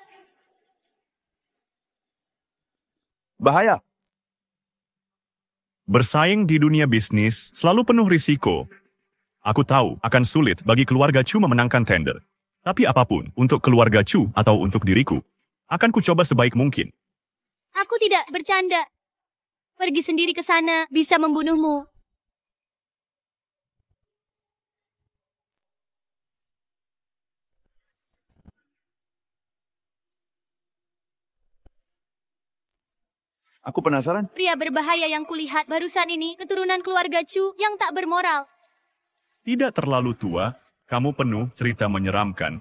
Bahaya. Bersaing di dunia bisnis selalu penuh risiko. Aku tahu akan sulit bagi keluarga Chu memenangkan tender. Tapi apapun untuk keluarga Chu atau untuk diriku, akan kucoba sebaik mungkin. Aku tidak bercanda. Pergi sendiri ke sana bisa membunuhmu. Aku penasaran. Pria berbahaya yang kulihat barusan ini keturunan keluarga Chu yang tak bermoral. Tidak terlalu tua, kamu penuh cerita menyeramkan.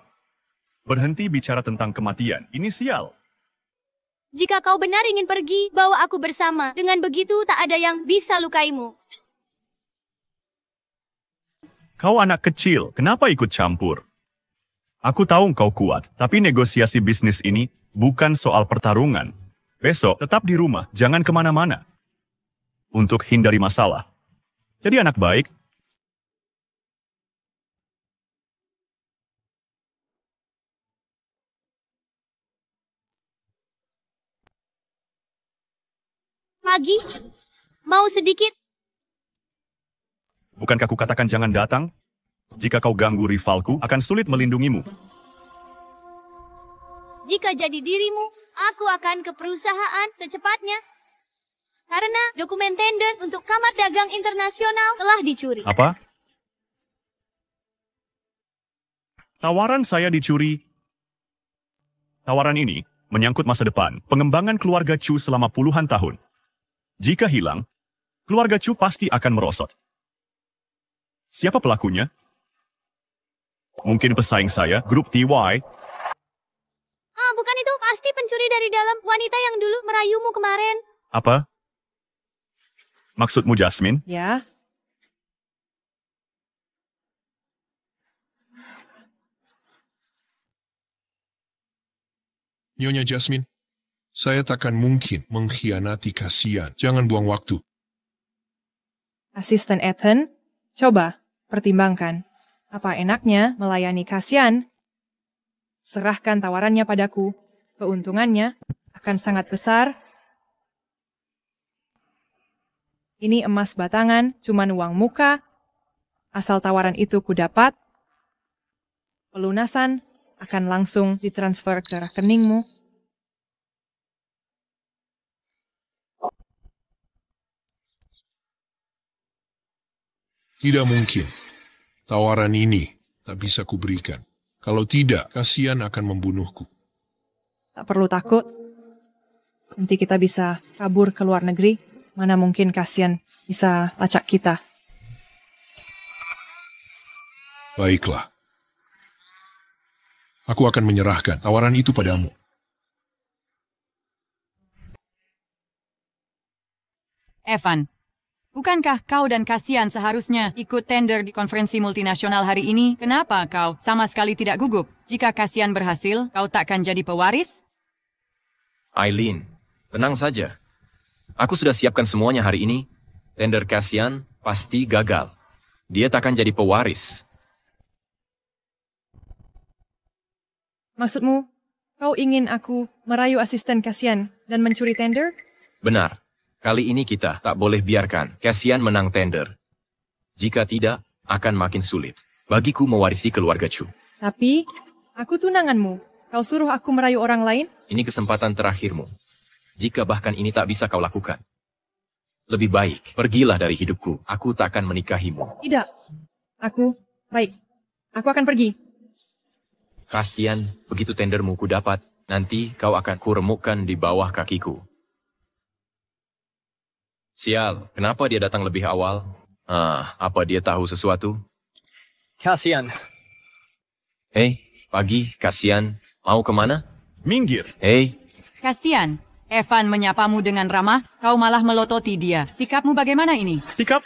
Berhenti bicara tentang kematian, ini sial. Jika kau benar ingin pergi, bawa aku bersama. Dengan begitu tak ada yang bisa lukaimu. Kau anak kecil, kenapa ikut campur? Aku tahu kau kuat, tapi negosiasi bisnis ini bukan soal pertarungan. Besok tetap di rumah, jangan kemana-mana. Untuk hindari masalah. Jadi anak baik. Pagi, mau sedikit? Bukankah kukatakan jangan datang? Jika kau ganggu rivalku, akan sulit melindungimu. Jika jadi dirimu, aku akan ke perusahaan secepatnya. Karena dokumen tender untuk Kamar Dagang Internasional telah dicuri. Apa? Tawaran saya dicuri. Tawaran ini menyangkut masa depan pengembangan keluarga Chu selama puluhan tahun. Jika hilang, keluarga Chu pasti akan merosot. Siapa pelakunya? Mungkin pesaing saya, grup TY. Ah, bukan itu. Pasti pencuri dari dalam, wanita yang dulu merayumu kemarin. Apa? Maksudmu Jasmine? Ya. Nyonya Jasmine, saya takkan mungkin mengkhianati kasihan. Jangan buang waktu. Asisten Ethan, coba pertimbangkan. Apa enaknya melayani kasihan? Serahkan tawarannya padaku. Keuntungannya akan sangat besar. Ini emas batangan, cuman uang muka. Asal tawaran itu kudapat, pelunasan akan langsung ditransfer ke rekeningmu. Tidak mungkin. Tawaran ini tak bisa kuberikan. Kalau tidak, kasihan akan membunuhku. Tak perlu takut. Nanti kita bisa kabur ke luar negeri. Mana mungkin kasihan bisa lacak kita. Baiklah. Aku akan menyerahkan tawaran itu padamu. Evan, bukankah kau dan Kasian seharusnya ikut tender di konferensi multinasional hari ini? Kenapa kau sama sekali tidak gugup? Jika Kasian berhasil, kau takkan jadi pewaris? Aileen, tenang saja. Aku sudah siapkan semuanya hari ini. Tender Kasian pasti gagal. Dia takkan jadi pewaris. Maksudmu, kau ingin aku merayu asisten Kasian dan mencuri tender? Benar. Kali ini kita tak boleh biarkan Kasian menang tender. Jika tidak, akan makin sulit bagiku mewarisi keluarga Chu. Tapi, aku tunanganmu. Kau suruh aku merayu orang lain? Ini kesempatan terakhirmu. Jika bahkan ini tak bisa kau lakukan. Lebih baik, pergilah dari hidupku. Aku takkan menikahimu. Tidak. Baik. Aku akan pergi. Kasian, begitu tendermu ku dapat, nanti kau akan kuremukkan di bawah kakiku. Sial, kenapa dia datang lebih awal? Apa dia tahu sesuatu? Kasian. Hei, pagi, Kasian. Mau kemana? Minggir. Hei. Kasian. Evan menyapamu dengan ramah, kau malah melototi dia. Sikapmu bagaimana ini? Sikap?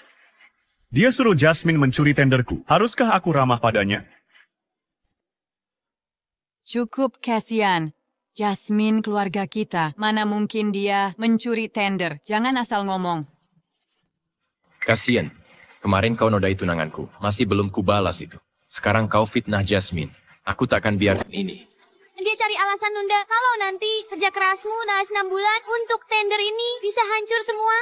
Dia suruh Jasmine mencuri tenderku. Haruskah aku ramah padanya? Cukup, Kasian. Jasmine keluarga kita. Mana mungkin dia mencuri tender. Jangan asal ngomong. Kasian. Kemarin kau nodai tunanganku. Masih belum kubalas itu. Sekarang kau fitnah Jasmine. Aku takkan biarkan ini. Dia cari alasan nunda. Kalau nanti kerja kerasmu naas 6 bulan untuk tender ini bisa hancur semua.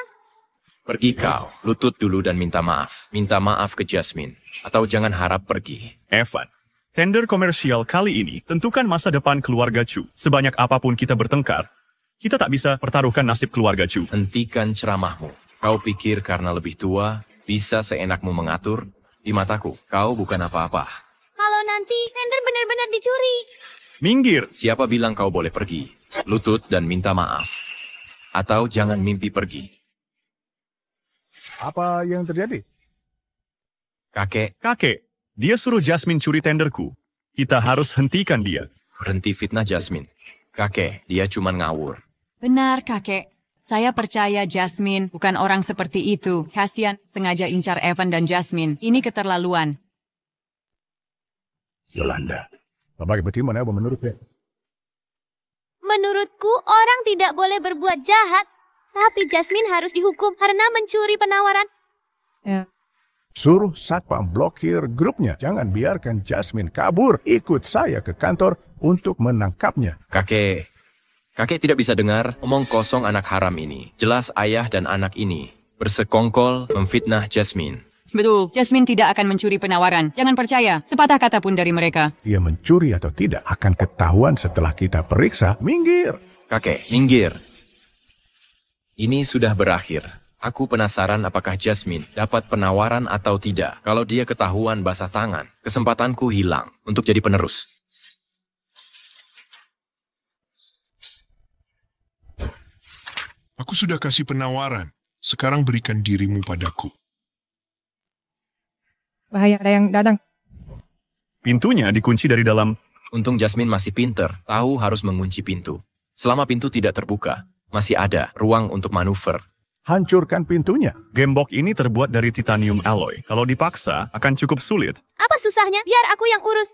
Pergi kau, lutut dulu dan minta maaf. Minta maaf ke Jasmine. Atau jangan harap pergi. Evan, tender komersial kali ini tentukan masa depan keluarga Chu. Sebanyak apapun kita bertengkar, kita tak bisa pertaruhkan nasib keluarga Chu. Hentikan ceramahmu. Kau pikir karena lebih tua, bisa seenakmu mengatur? Di mataku, kau bukan apa-apa. Kalau nanti tender benar-benar dicuri. Minggir. Siapa bilang kau boleh pergi? Lutut dan minta maaf. Atau jangan mimpi pergi. Apa yang terjadi? Kakek, dia suruh Jasmine curi tenderku. Kita harus hentikan dia. Berhenti fitnah Jasmine. Kakek, dia cuma ngawur. Benar, kakek. Saya percaya Jasmine bukan orang seperti itu. Kasian sengaja incar Evan dan Jasmine. Ini keterlaluan. Yolanda, bagaimana menurutnya? Menurutku, orang tidak boleh berbuat jahat. Tapi Jasmine harus dihukum karena mencuri penawaran. Ya. Suruh satpam blokir grupnya. Jangan biarkan Jasmine kabur. Ikut saya ke kantor untuk menangkapnya. Kakek tidak bisa dengar omong kosong anak haram ini. Jelas ayah dan anak ini bersekongkol memfitnah Jasmine. Betul, Jasmine tidak akan mencuri penawaran. Jangan percaya, sepatah kata pun dari mereka. Dia mencuri atau tidak akan ketahuan setelah kita periksa. Minggir. Kakek, minggir. Ini sudah berakhir. Aku penasaran apakah Jasmine dapat penawaran atau tidak. Kalau dia ketahuan basah tangan, kesempatanku hilang untuk jadi penerus. Aku sudah kasih penawaran. Sekarang berikan dirimu padaku. Bahaya, ada yang datang. Pintunya dikunci dari dalam. Untung Jasmine masih pinter, tahu harus mengunci pintu. Selama pintu tidak terbuka, masih ada ruang untuk manuver. Hancurkan pintunya. Gembok ini terbuat dari titanium alloy. Kalau dipaksa, akan cukup sulit. Apa susahnya? Biar aku yang urus.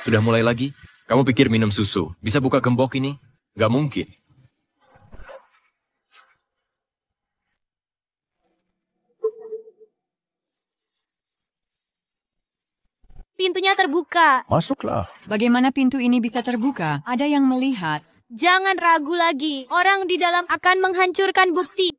Sudah mulai lagi? Kamu pikir minum susu bisa buka gembok ini? Gak mungkin. Pintunya terbuka. Masuklah. Bagaimana pintu ini bisa terbuka? Ada yang melihat. Jangan ragu lagi. Orang di dalam akan menghancurkan bukti.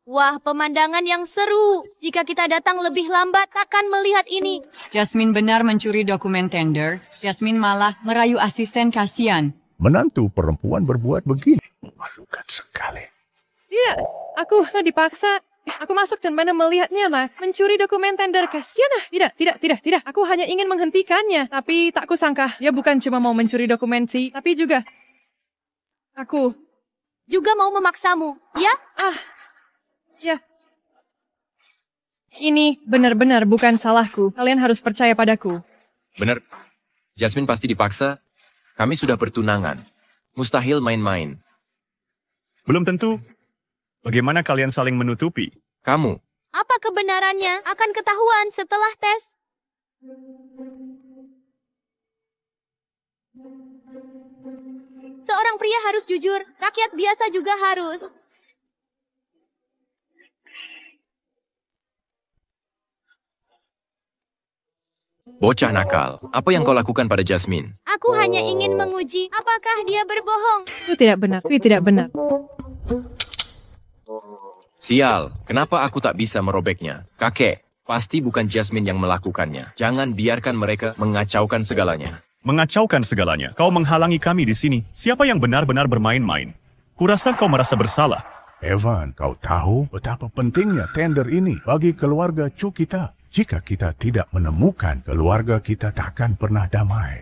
Wah, pemandangan yang seru. Jika kita datang lebih lambat, takkan melihat ini. Jasmine benar mencuri dokumen tender. Jasmine malah merayu asisten Kasian. Menantu perempuan berbuat begini. Memalukan sekali. Tidak, aku dipaksa. Aku masuk dan mana melihatnya, Mas. Mencuri dokumen tender. Kasian ah. Tidak. Aku hanya ingin menghentikannya. Tapi tak kusangka, dia bukan cuma mau mencuri dokumen sih, tapi juga... Aku... Juga mau memaksamu, ya? Ya. Ini benar-benar bukan salahku. Kalian harus percaya padaku. Benar. Jasmine pasti dipaksa. Kami sudah bertunangan. Mustahil main-main. Belum tentu. Bagaimana kalian saling menutupi? Kamu. Apa kebenarannya akan ketahuan setelah tes. Seorang pria harus jujur. Rakyat biasa juga harus. Bocah nakal, apa yang kau lakukan pada Jasmine? Aku hanya ingin menguji apakah dia berbohong. Itu tidak benar. Sial, kenapa aku tak bisa merobeknya? Kakek, Pasti bukan Jasmine yang melakukannya. Jangan biarkan mereka mengacaukan segalanya. Mengacaukan segalanya. Kau menghalangi kami di sini. Siapa yang benar-benar bermain-main? Kurasa kau merasa bersalah. Evan, kau tahu betapa pentingnya tender ini bagi keluarga Chu kita. Jika kita tidak menemukan, keluarga kita takkan pernah damai.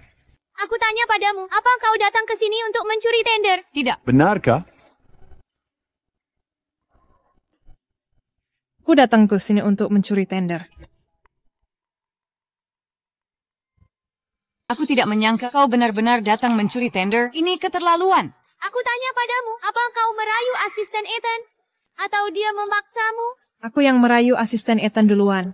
Aku tanya padamu, apa kau datang ke sini untuk mencuri tender? Tidak. Benarkah? Aku datang ke sini untuk mencuri tender. Aku tidak menyangka kau benar-benar datang mencuri tender. Ini keterlaluan. Aku tanya padamu, apa kau merayu asisten Ethan? Atau dia memaksamu? Aku yang merayu asisten Ethan duluan.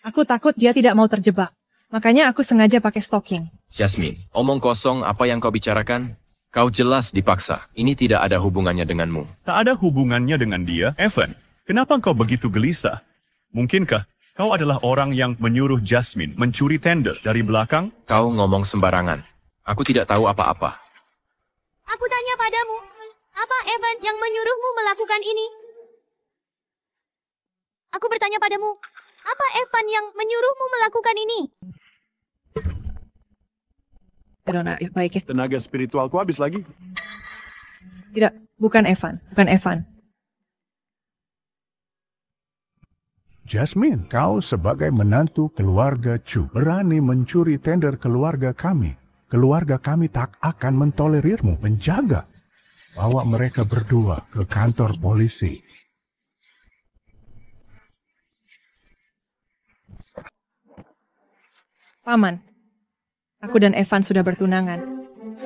Aku takut dia tidak mau terjebak. Makanya aku sengaja pakai stocking. Jasmine, omong kosong apa yang kau bicarakan? Kau jelas dipaksa. Ini tidak ada hubungannya denganmu. Tak ada hubungannya dengan dia. Evan, kenapa kau begitu gelisah? Mungkinkah kau adalah orang yang menyuruh Jasmine mencuri tender dari belakang? Kau ngomong sembarangan. Aku tidak tahu apa-apa. Aku tanya padamu, apa Evan yang menyuruhmu melakukan ini? Aku bertanya padamu, apa Evan yang menyuruhmu melakukan ini? Baik ya. Tenaga spiritualku habis lagi. Tidak, bukan Evan. Bukan Evan. Jasmine, kau sebagai menantu keluarga Chu berani mencuri tender keluarga kami. Keluarga kami tak akan mentolerirmu. Penjaga, bawa mereka berdua ke kantor polisi. Paman, aku dan Evan sudah bertunangan.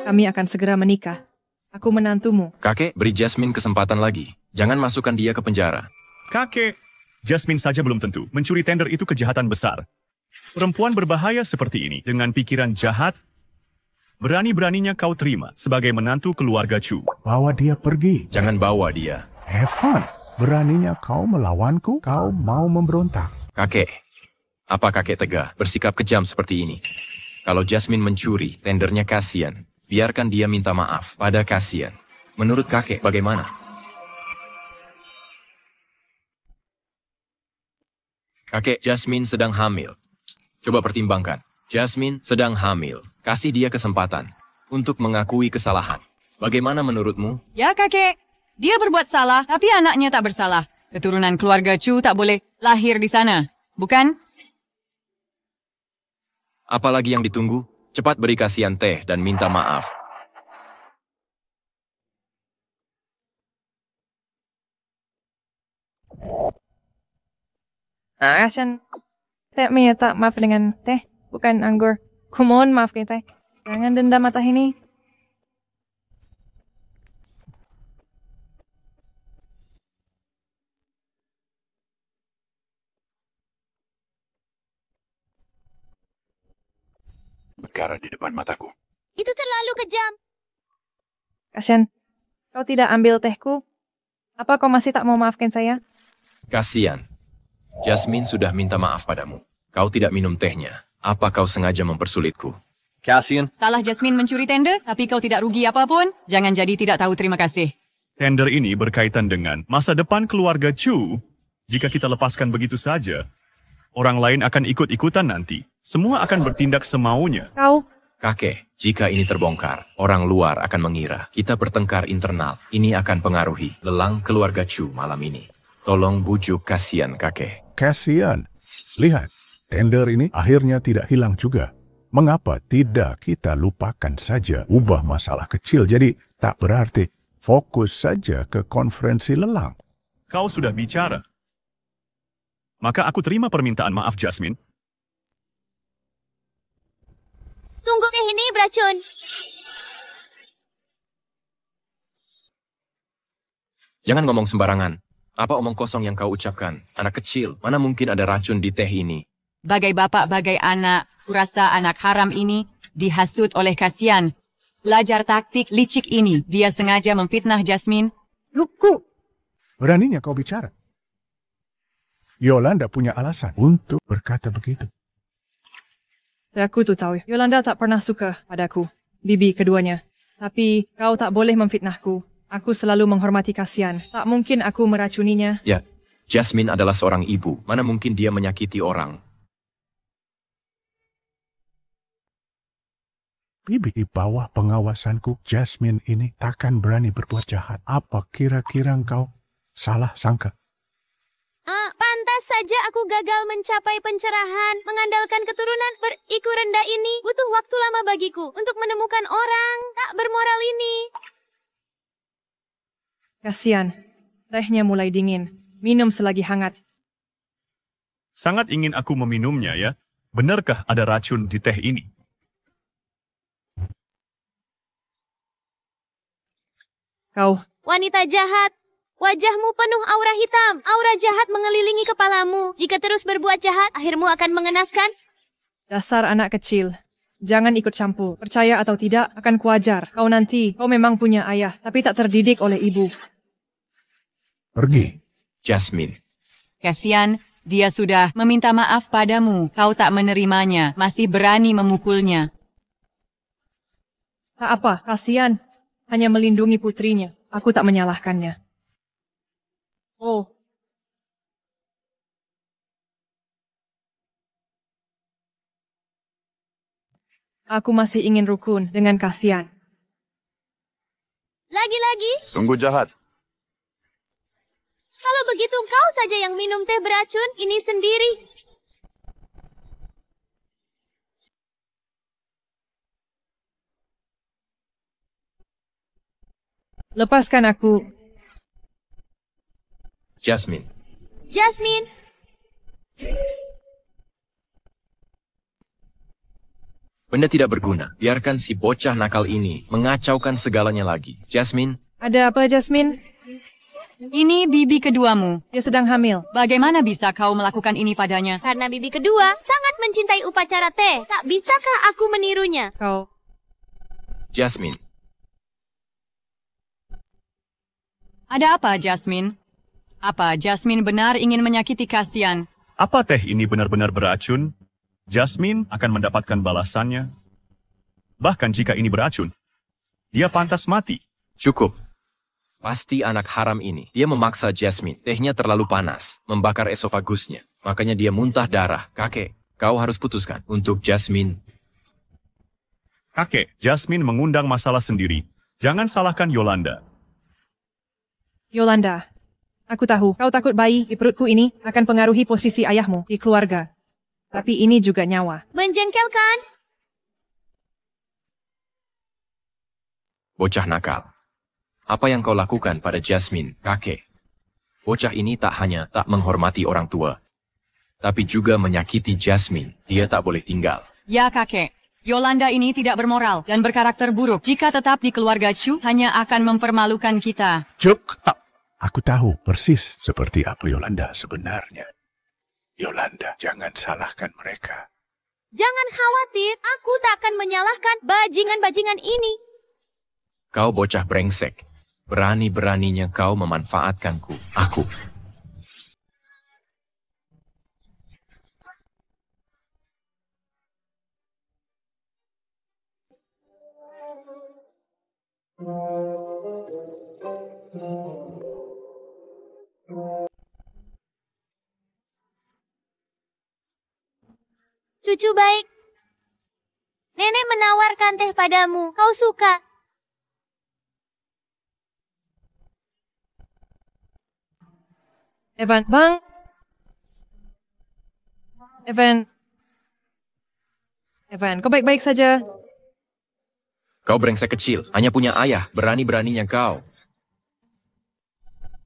Kami akan segera menikah. Aku menantumu. Kakek, beri Jasmine kesempatan lagi. Jangan masukkan dia ke penjara. Kakek, Jasmine saja belum tentu. Mencuri tender itu kejahatan besar. Perempuan berbahaya seperti ini, dengan pikiran jahat, berani-beraninya kau terima sebagai menantu keluarga Chu. Bawa dia pergi. Jangan bawa dia. Evan, beraninya kau melawanku? Kau mau memberontak? Kakek, apa kakek tega bersikap kejam seperti ini? Kalau Jasmine mencuri, tendernya kasihan. Biarkan dia minta maaf pada kasihan. Menurut kakek bagaimana? Kakek, Jasmine sedang hamil. Coba pertimbangkan. Jasmine sedang hamil. Kasih dia kesempatan untuk mengakui kesalahan. Bagaimana menurutmu? Ya kakek, dia berbuat salah, tapi anaknya tak bersalah. Keturunan keluarga Chu tak boleh lahir di sana, bukan? Apalagi yang ditunggu? Cepat beri kasihan teh dan minta maaf. Kasian. Teh minta maaf dengan teh, bukan anggur. Kumohon maaf teh. Jangan dendam mata ini. Berkarat di depan mataku. Itu terlalu kejam. Kasian. Kau tidak ambil tehku? Apa kau masih tak mau maafkan saya? Kasihan. Jasmine sudah minta maaf padamu. Kau tidak minum tehnya. Apa kau sengaja mempersulitku? Kasihan. Salah Jasmine mencuri tender, tapi kau tidak rugi apapun. Jangan jadi tidak tahu terima kasih. Tender ini berkaitan dengan masa depan keluarga Chu. Jika kita lepaskan begitu saja, orang lain akan ikut-ikutan nanti. Semua akan bertindak semaunya. Kau? Kakek, jika ini terbongkar, orang luar akan mengira kita bertengkar internal. Ini akan pengaruhi lelang keluarga Chu malam ini. Tolong bujuk kasihan kakek. Kasihan. Lihat, tender ini akhirnya tidak hilang juga. Mengapa tidak kita lupakan saja, ubah masalah kecil jadi tak berarti. Fokus saja ke konferensi lelang. Kau sudah bicara. Maka aku terima permintaan maaf Jasmine. Tunggu teh ini beracun. Jangan ngomong sembarangan. Apa omong kosong yang kau ucapkan? Anak kecil, mana mungkin ada racun di teh ini? Bagai bapak, bagai anak, kurasa anak haram ini dihasut oleh kasihan. Belajar taktik licik ini, dia sengaja memfitnah Jasmine. Luku. Beraninya kau bicara. Yolanda punya alasan untuk berkata begitu. Aku tuh tahu, Yolanda tak pernah suka padaku, bibi keduanya. Tapi kau tak boleh memfitnahku. Aku selalu menghormati kasihan. Tak mungkin aku meracuninya. Ya, Jasmine adalah seorang ibu. Mana mungkin dia menyakiti orang? Bibi, di bawah pengawasanku, Jasmine ini takkan berani berbuat jahat. Apa kira-kira engkau salah sangka? Pantas saja aku gagal mencapai pencerahan. Mengandalkan keturunan beriku rendah ini butuh waktu lama bagiku untuk menemukan orang tak bermoral ini. Kasihan, tehnya mulai dingin. Minum selagi hangat. Sangat ingin aku meminumnya ya. Benarkah ada racun di teh ini? Kau, Wanita jahat, wajahmu penuh aura hitam. Aura jahat mengelilingi kepalamu. Jika terus berbuat jahat, akhirmu akan mengenaskan. dasar anak kecil. Jangan ikut campur. Percaya atau tidak, akan kuajar. Kau memang punya ayah, tapi tak terdidik oleh ibu. Pergi. Jasmine. Kasihan, dia sudah meminta maaf padamu. Kau tak menerimanya, masih berani memukulnya. Tak apa, kasihan. Hanya melindungi putrinya. Aku tak menyalahkannya. Oh. Aku masih ingin rukun dengan kasihan. Lagi-lagi, Sungguh jahat. kalau begitu kau saja yang minum teh beracun ini sendiri. Lepaskan aku. Jasmine. Jasmine, Benda tidak berguna. Biarkan si bocah nakal ini mengacaukan segalanya lagi. Jasmine. Ada apa, Jasmine? Ini bibi keduamu. Dia sedang hamil. Bagaimana bisa kau melakukan ini padanya? karena bibi kedua sangat mencintai upacara teh. Tak bisakah aku menirunya? Kau. Jasmine. Ada apa, Jasmine? Apa Jasmine benar ingin menyakiti kasihan? Apa teh ini benar-benar beracun? Jasmine akan mendapatkan balasannya. Bahkan jika ini beracun, dia pantas mati. Cukup. Pasti anak haram ini. Dia memaksa Jasmine. Tehnya terlalu panas, membakar esofagusnya. Makanya dia muntah darah. Kakek, kau harus putuskan untuk Jasmine. Kakek, Jasmine mengundang masalah sendiri. Jangan salahkan Yolanda. Yolanda, aku tahu kau takut bayi di perutku ini akan pengaruhi posisi ayahmu di keluarga. Tapi ini juga nyawa. Menjengkelkan. Bocah nakal. Apa yang kau lakukan pada Jasmine, kakek? Bocah ini tak hanya tak menghormati orang tua, tapi juga menyakiti Jasmine. Dia tak boleh tinggal. Ya, kakek. Yolanda ini tidak bermoral dan berkarakter buruk. Jika tetap di keluarga Chu, hanya akan mempermalukan kita. Cukup. Aku tahu persis seperti apa Yolanda sebenarnya. Yolanda, jangan salahkan mereka. Jangan khawatir, aku tak akan menyalahkan bajingan-bajingan ini. Kau bocah brengsek. Berani-beraninya kau memanfaatkanku. Aku. Cucu baik. Nenek menawarkan teh padamu. Kau suka? Evan, Bang. Evan, kau baik-baik saja. Kau brengsek kecil. Hanya punya ayah. Berani-beraninya kau.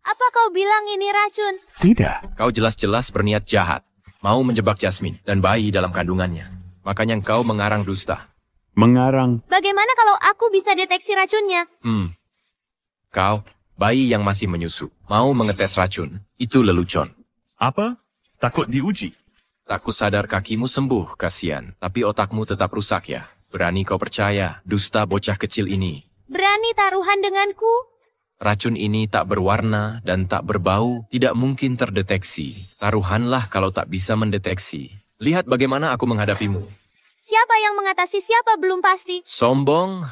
Apa kau bilang ini racun? Tidak. Kau jelas-jelas berniat jahat. Mau menjebak Jasmine dan bayi dalam kandungannya. Makanya kau mengarang dusta. Mengarang. Bagaimana kalau aku bisa deteksi racunnya? Kau, bayi yang masih menyusu, mau mengetes racun. Itu lelucon. Apa? Takut diuji? Tak kusadar kakimu sembuh, kasihan. Tapi otakmu tetap rusak ya. Berani kau percaya, dusta bocah kecil ini. Berani taruhan denganku? Racun ini tak berwarna dan tak berbau, tidak mungkin terdeteksi. Taruhanlah kalau tak bisa mendeteksi. Lihat bagaimana aku menghadapimu. Siapa yang mengatasi siapa belum pasti. Sombong?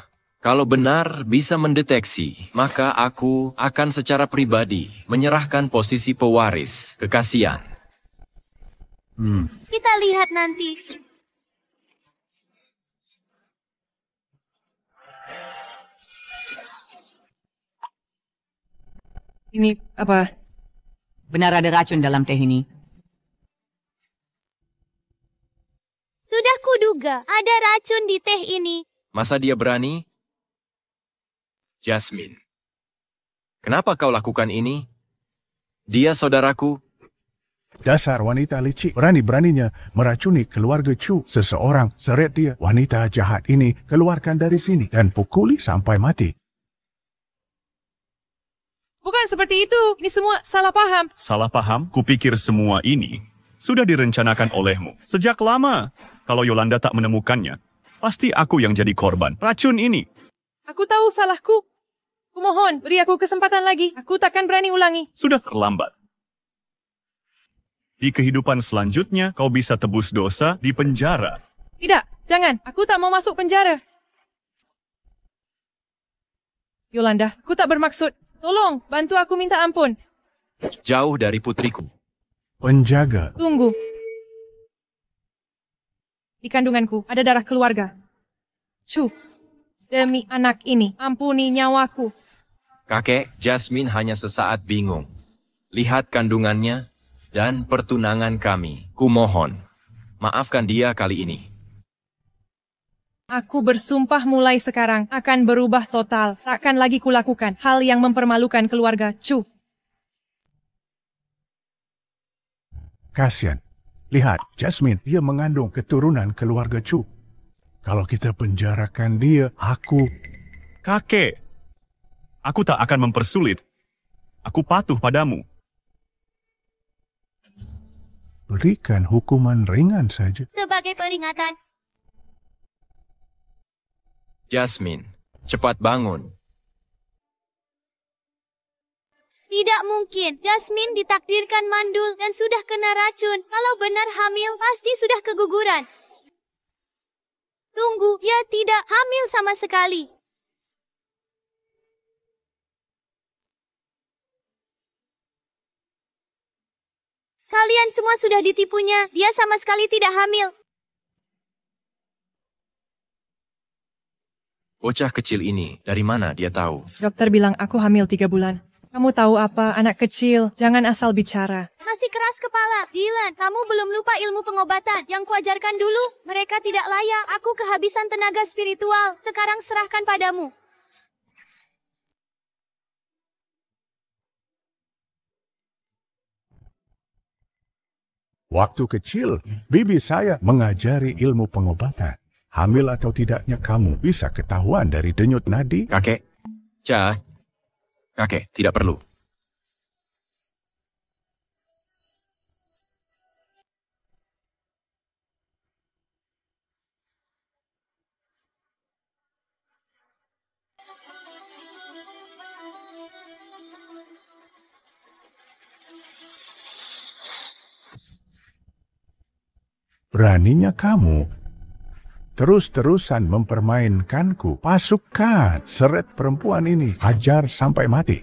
Kalau benar bisa mendeteksi, maka aku akan secara pribadi menyerahkan posisi pewaris ke Cassian. Kita lihat nanti. Ini apa? Benar ada racun dalam teh ini. Sudah kuduga, ada racun di teh ini. Masa dia berani? Jasmine, kenapa kau lakukan ini? Dia saudaraku. Dasar wanita licik, berani-beraninya meracuni keluarga Chu. Seseorang seret dia, wanita jahat ini, keluarkan dari sini dan pukuli sampai mati. Bukan seperti itu. Ini semua salah paham. Salah paham? Kupikir semua ini sudah direncanakan olehmu sejak lama. Kalau Yolanda tak menemukannya, pasti aku yang jadi korban racun ini. Aku tahu salahku. Kumohon, beri aku kesempatan lagi. Aku takkan berani ulangi. Sudah terlambat. Di kehidupan selanjutnya, kau bisa tebus dosa di penjara. Tidak, jangan. Aku tak mau masuk penjara. Yolanda, aku tak bermaksud. Tolong, bantu aku minta ampun. Jauh dari putriku. Penjaga. Tunggu. Di kandunganku ada darah keluarga. Chu, demi anak ini, ampuni nyawaku. Kakek, Jasmine hanya sesaat bingung. Lihat kandungannya dan pertunangan kami. Kumohon, maafkan dia kali ini. Aku bersumpah mulai sekarang akan berubah total. Takkan lagi kulakukan hal yang mempermalukan keluarga Chu. Kasian. Lihat, Jasmine, dia mengandung keturunan keluarga Chu. Kalau kita penjarakan dia, Kakek, aku tak akan mempersulit. Aku patuh padamu. Berikan hukuman ringan saja. Sebagai peringatan. Jasmine, cepat bangun. Tidak mungkin. Jasmine ditakdirkan mandul dan sudah kena racun. Kalau benar hamil, pasti sudah keguguran. Tunggu, dia tidak hamil sama sekali. Kalian semua sudah ditipunya. Dia sama sekali tidak hamil. Bocah kecil ini, dari mana dia tahu? Dokter bilang aku hamil 3 bulan. Kamu tahu apa, anak kecil? Jangan asal bicara. Masih keras kepala. Dylan, kamu belum lupa ilmu pengobatan yang kuajarkan dulu. Mereka tidak layak. Aku kehabisan tenaga spiritual. Sekarang serahkan padamu. Waktu kecil, bibi saya mengajari ilmu pengobatan. Hamil atau tidaknya kamu bisa ketahuan dari denyut nadi. Kakek, kakek, tidak perlu. Beraninya kamu terus-terusan mempermainkanku. Pasukan, seret perempuan ini. Hajar sampai mati.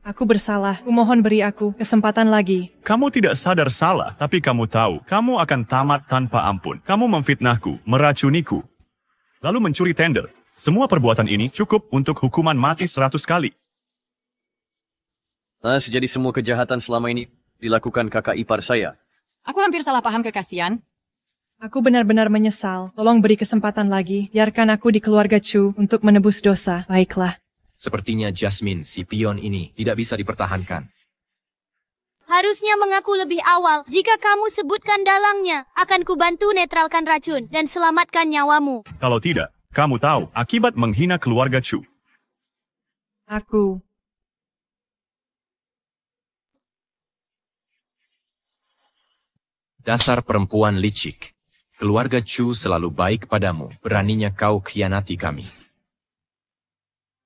Aku bersalah. Kumohon beri aku kesempatan lagi. Kamu tidak sadar salah, tapi kamu tahu, kamu akan tamat tanpa ampun. Kamu memfitnahku, meracuniku, lalu mencuri tender. Semua perbuatan ini cukup untuk hukuman mati 100 kali. Jadi semua kejahatan selama ini dilakukan kakak ipar saya. Aku hampir salah paham ke Cassian. Aku benar-benar menyesal. Tolong beri kesempatan lagi. Biarkan aku di keluarga Chu untuk menebus dosa. Baiklah. Sepertinya Jasmine, si pion ini, tidak bisa dipertahankan. Harusnya mengaku lebih awal. Jika kamu sebutkan dalangnya, akan kubantu netralkan racun dan selamatkan nyawamu. Kalau tidak, kamu tahu akibat menghina keluarga Chu. Aku. Dasar perempuan licik. Keluarga Chu selalu baik padamu. Beraninya kau khianati kami.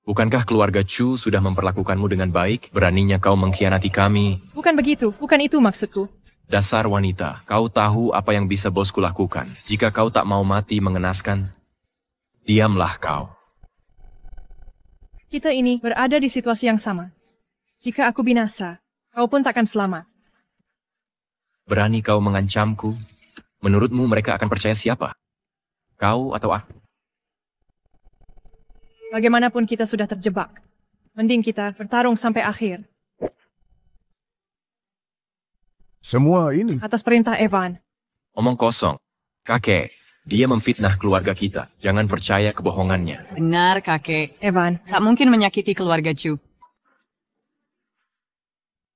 Bukankah keluarga Chu sudah memperlakukanmu dengan baik? Beraninya kau mengkhianati kami. Bukan begitu. Bukan itu maksudku. Dasar wanita, kau tahu apa yang bisa bosku lakukan. Jika kau tak mau mati mengenaskan, diamlah kau. Kita ini berada di situasi yang sama. Jika aku binasa, kau pun takkan selamat. Berani kau mengancamku? Menurutmu mereka akan percaya siapa? Kau atau aku? Bagaimanapun kita sudah terjebak. Mending kita bertarung sampai akhir. Semua ini Atas perintah Evan. Omong kosong. Kakek, dia memfitnah keluarga kita. Jangan percaya kebohongannya. Benar, kakek. Evan, Tak mungkin menyakiti keluarga Chu.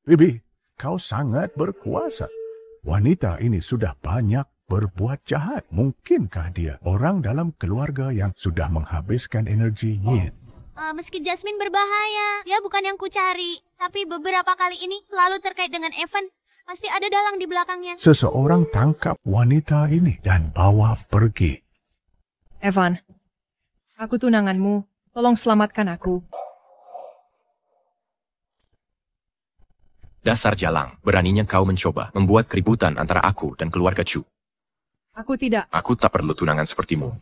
Bibi, kau sangat berkuasa. Wanita ini sudah banyak berbuat jahat. Mungkinkah dia orang dalam keluarga yang sudah menghabiskan energi Yin? Meski Jasmine berbahaya, dia bukan yang kucari. Tapi beberapa kali ini selalu terkait dengan Evan. Pasti ada dalang di belakangnya. Seseorang tangkap wanita ini dan bawa pergi. Evan, aku tunanganmu. Tolong selamatkan aku. Dasar jalang, beraninya kau mencoba membuat keributan antara aku dan keluarga Chu. Aku tidak. Aku tak perlu tunangan sepertimu.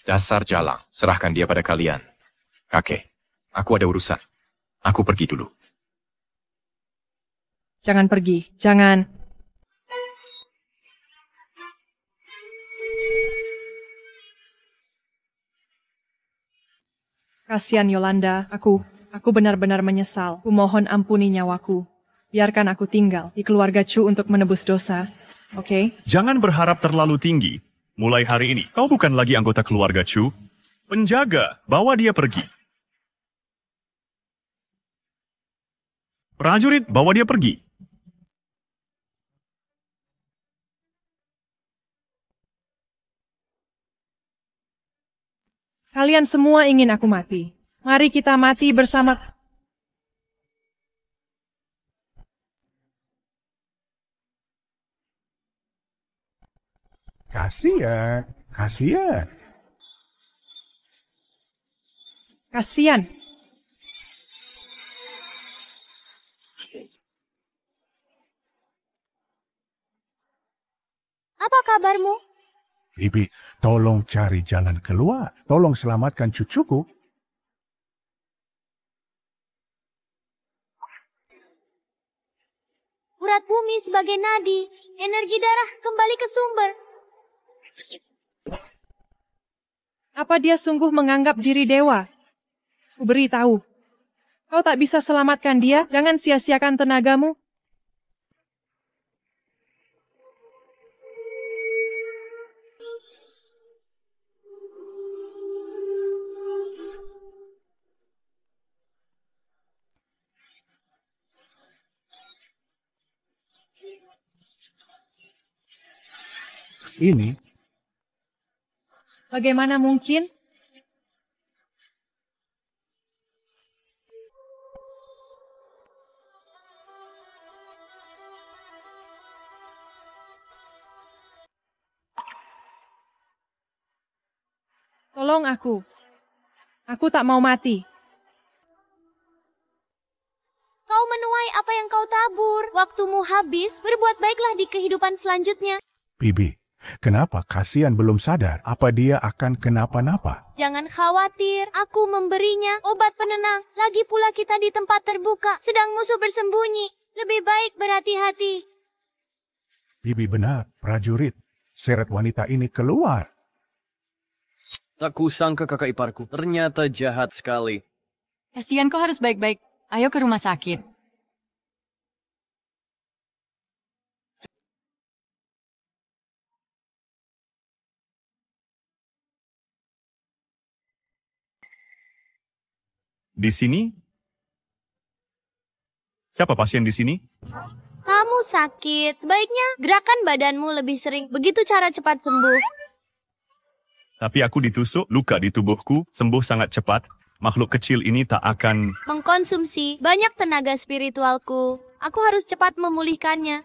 Dasar jalang, serahkan dia pada kalian. Kakek, aku ada urusan. Aku pergi dulu. Jangan pergi. Jangan. Kasihan Yolanda. Aku benar-benar menyesal. Kumohon ampuni nyawaku. Biarkan aku tinggal di keluarga Chu untuk menebus dosa. Oke? Jangan berharap terlalu tinggi. Mulai hari ini, kau bukan lagi anggota keluarga Chu. Penjaga, bawa dia pergi. Prajurit, bawa dia pergi. Kalian semua ingin aku mati. Mari kita mati bersama. Kasihan, kasihan. Kasihan. Apa kabarmu? Bibi, tolong cari jalan keluar. Tolong selamatkan cucuku. Urat bumi sebagai nadi, energi darah kembali ke sumber. Apa dia sungguh menganggap diri dewa? Ku beritahu. Kau tak bisa selamatkan dia, jangan sia-siakan tenagamu. Ini Bagaimana mungkin? Tolong aku. Aku tak mau mati. Kau menuai apa yang kau tabur. Waktumu habis, berbuat baiklah di kehidupan selanjutnya. Bibi, kenapa kasihan belum sadar apa dia akan kenapa-napa? Jangan khawatir, aku memberinya obat penenang. Lagi pula kita di tempat terbuka, sedang musuh bersembunyi. Lebih baik berhati-hati. Bibi benar, prajurit. Seret wanita ini keluar. Tak kusangka kakak iparku, ternyata jahat sekali. Kasihan, kau harus baik-baik. Ayo ke rumah sakit. Di sini? Siapa pasien di sini? Kamu sakit, sebaiknya gerakan badanmu lebih sering. Begitu cara cepat sembuh. Tapi aku ditusuk, luka di tubuhku, sembuh sangat cepat. Makhluk kecil ini tak akan... Mengkonsumsi banyak tenaga spiritualku. Aku harus cepat memulihkannya.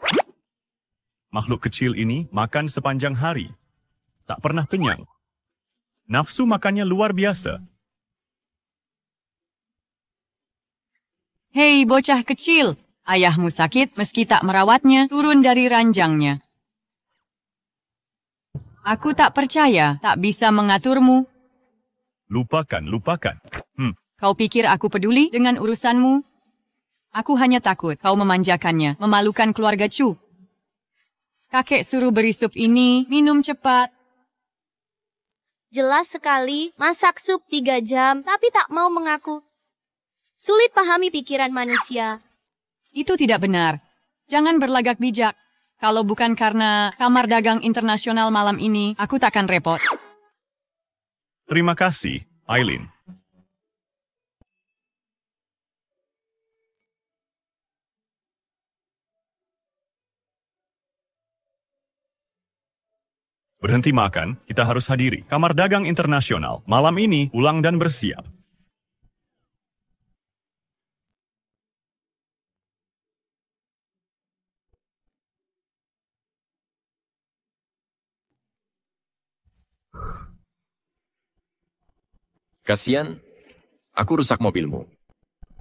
Makhluk kecil ini makan sepanjang hari. Tak pernah kenyang. Nafsu makannya luar biasa. Hei, bocah kecil. Ayahmu sakit meski tak merawatnya, turun dari ranjangnya. Aku tak percaya, tak bisa mengaturmu. Lupakan. Kau pikir aku peduli dengan urusanmu? Aku hanya takut kau memanjakannya, memalukan keluarga Chu. Kakek suruh beri sup ini, minum cepat. Jelas sekali, masak sup 3 jam, tapi tak mau mengaku. Sulit pahami pikiran manusia. Itu tidak benar. Jangan berlagak bijak. Kalau bukan karena kamar dagang internasional malam ini, aku takkan repot. Terima kasih, Aileen. Berhenti makan, kita harus hadiri Kamar Dagang Internasional. Malam ini, pulang dan bersiap. Kasian, aku rusak mobilmu.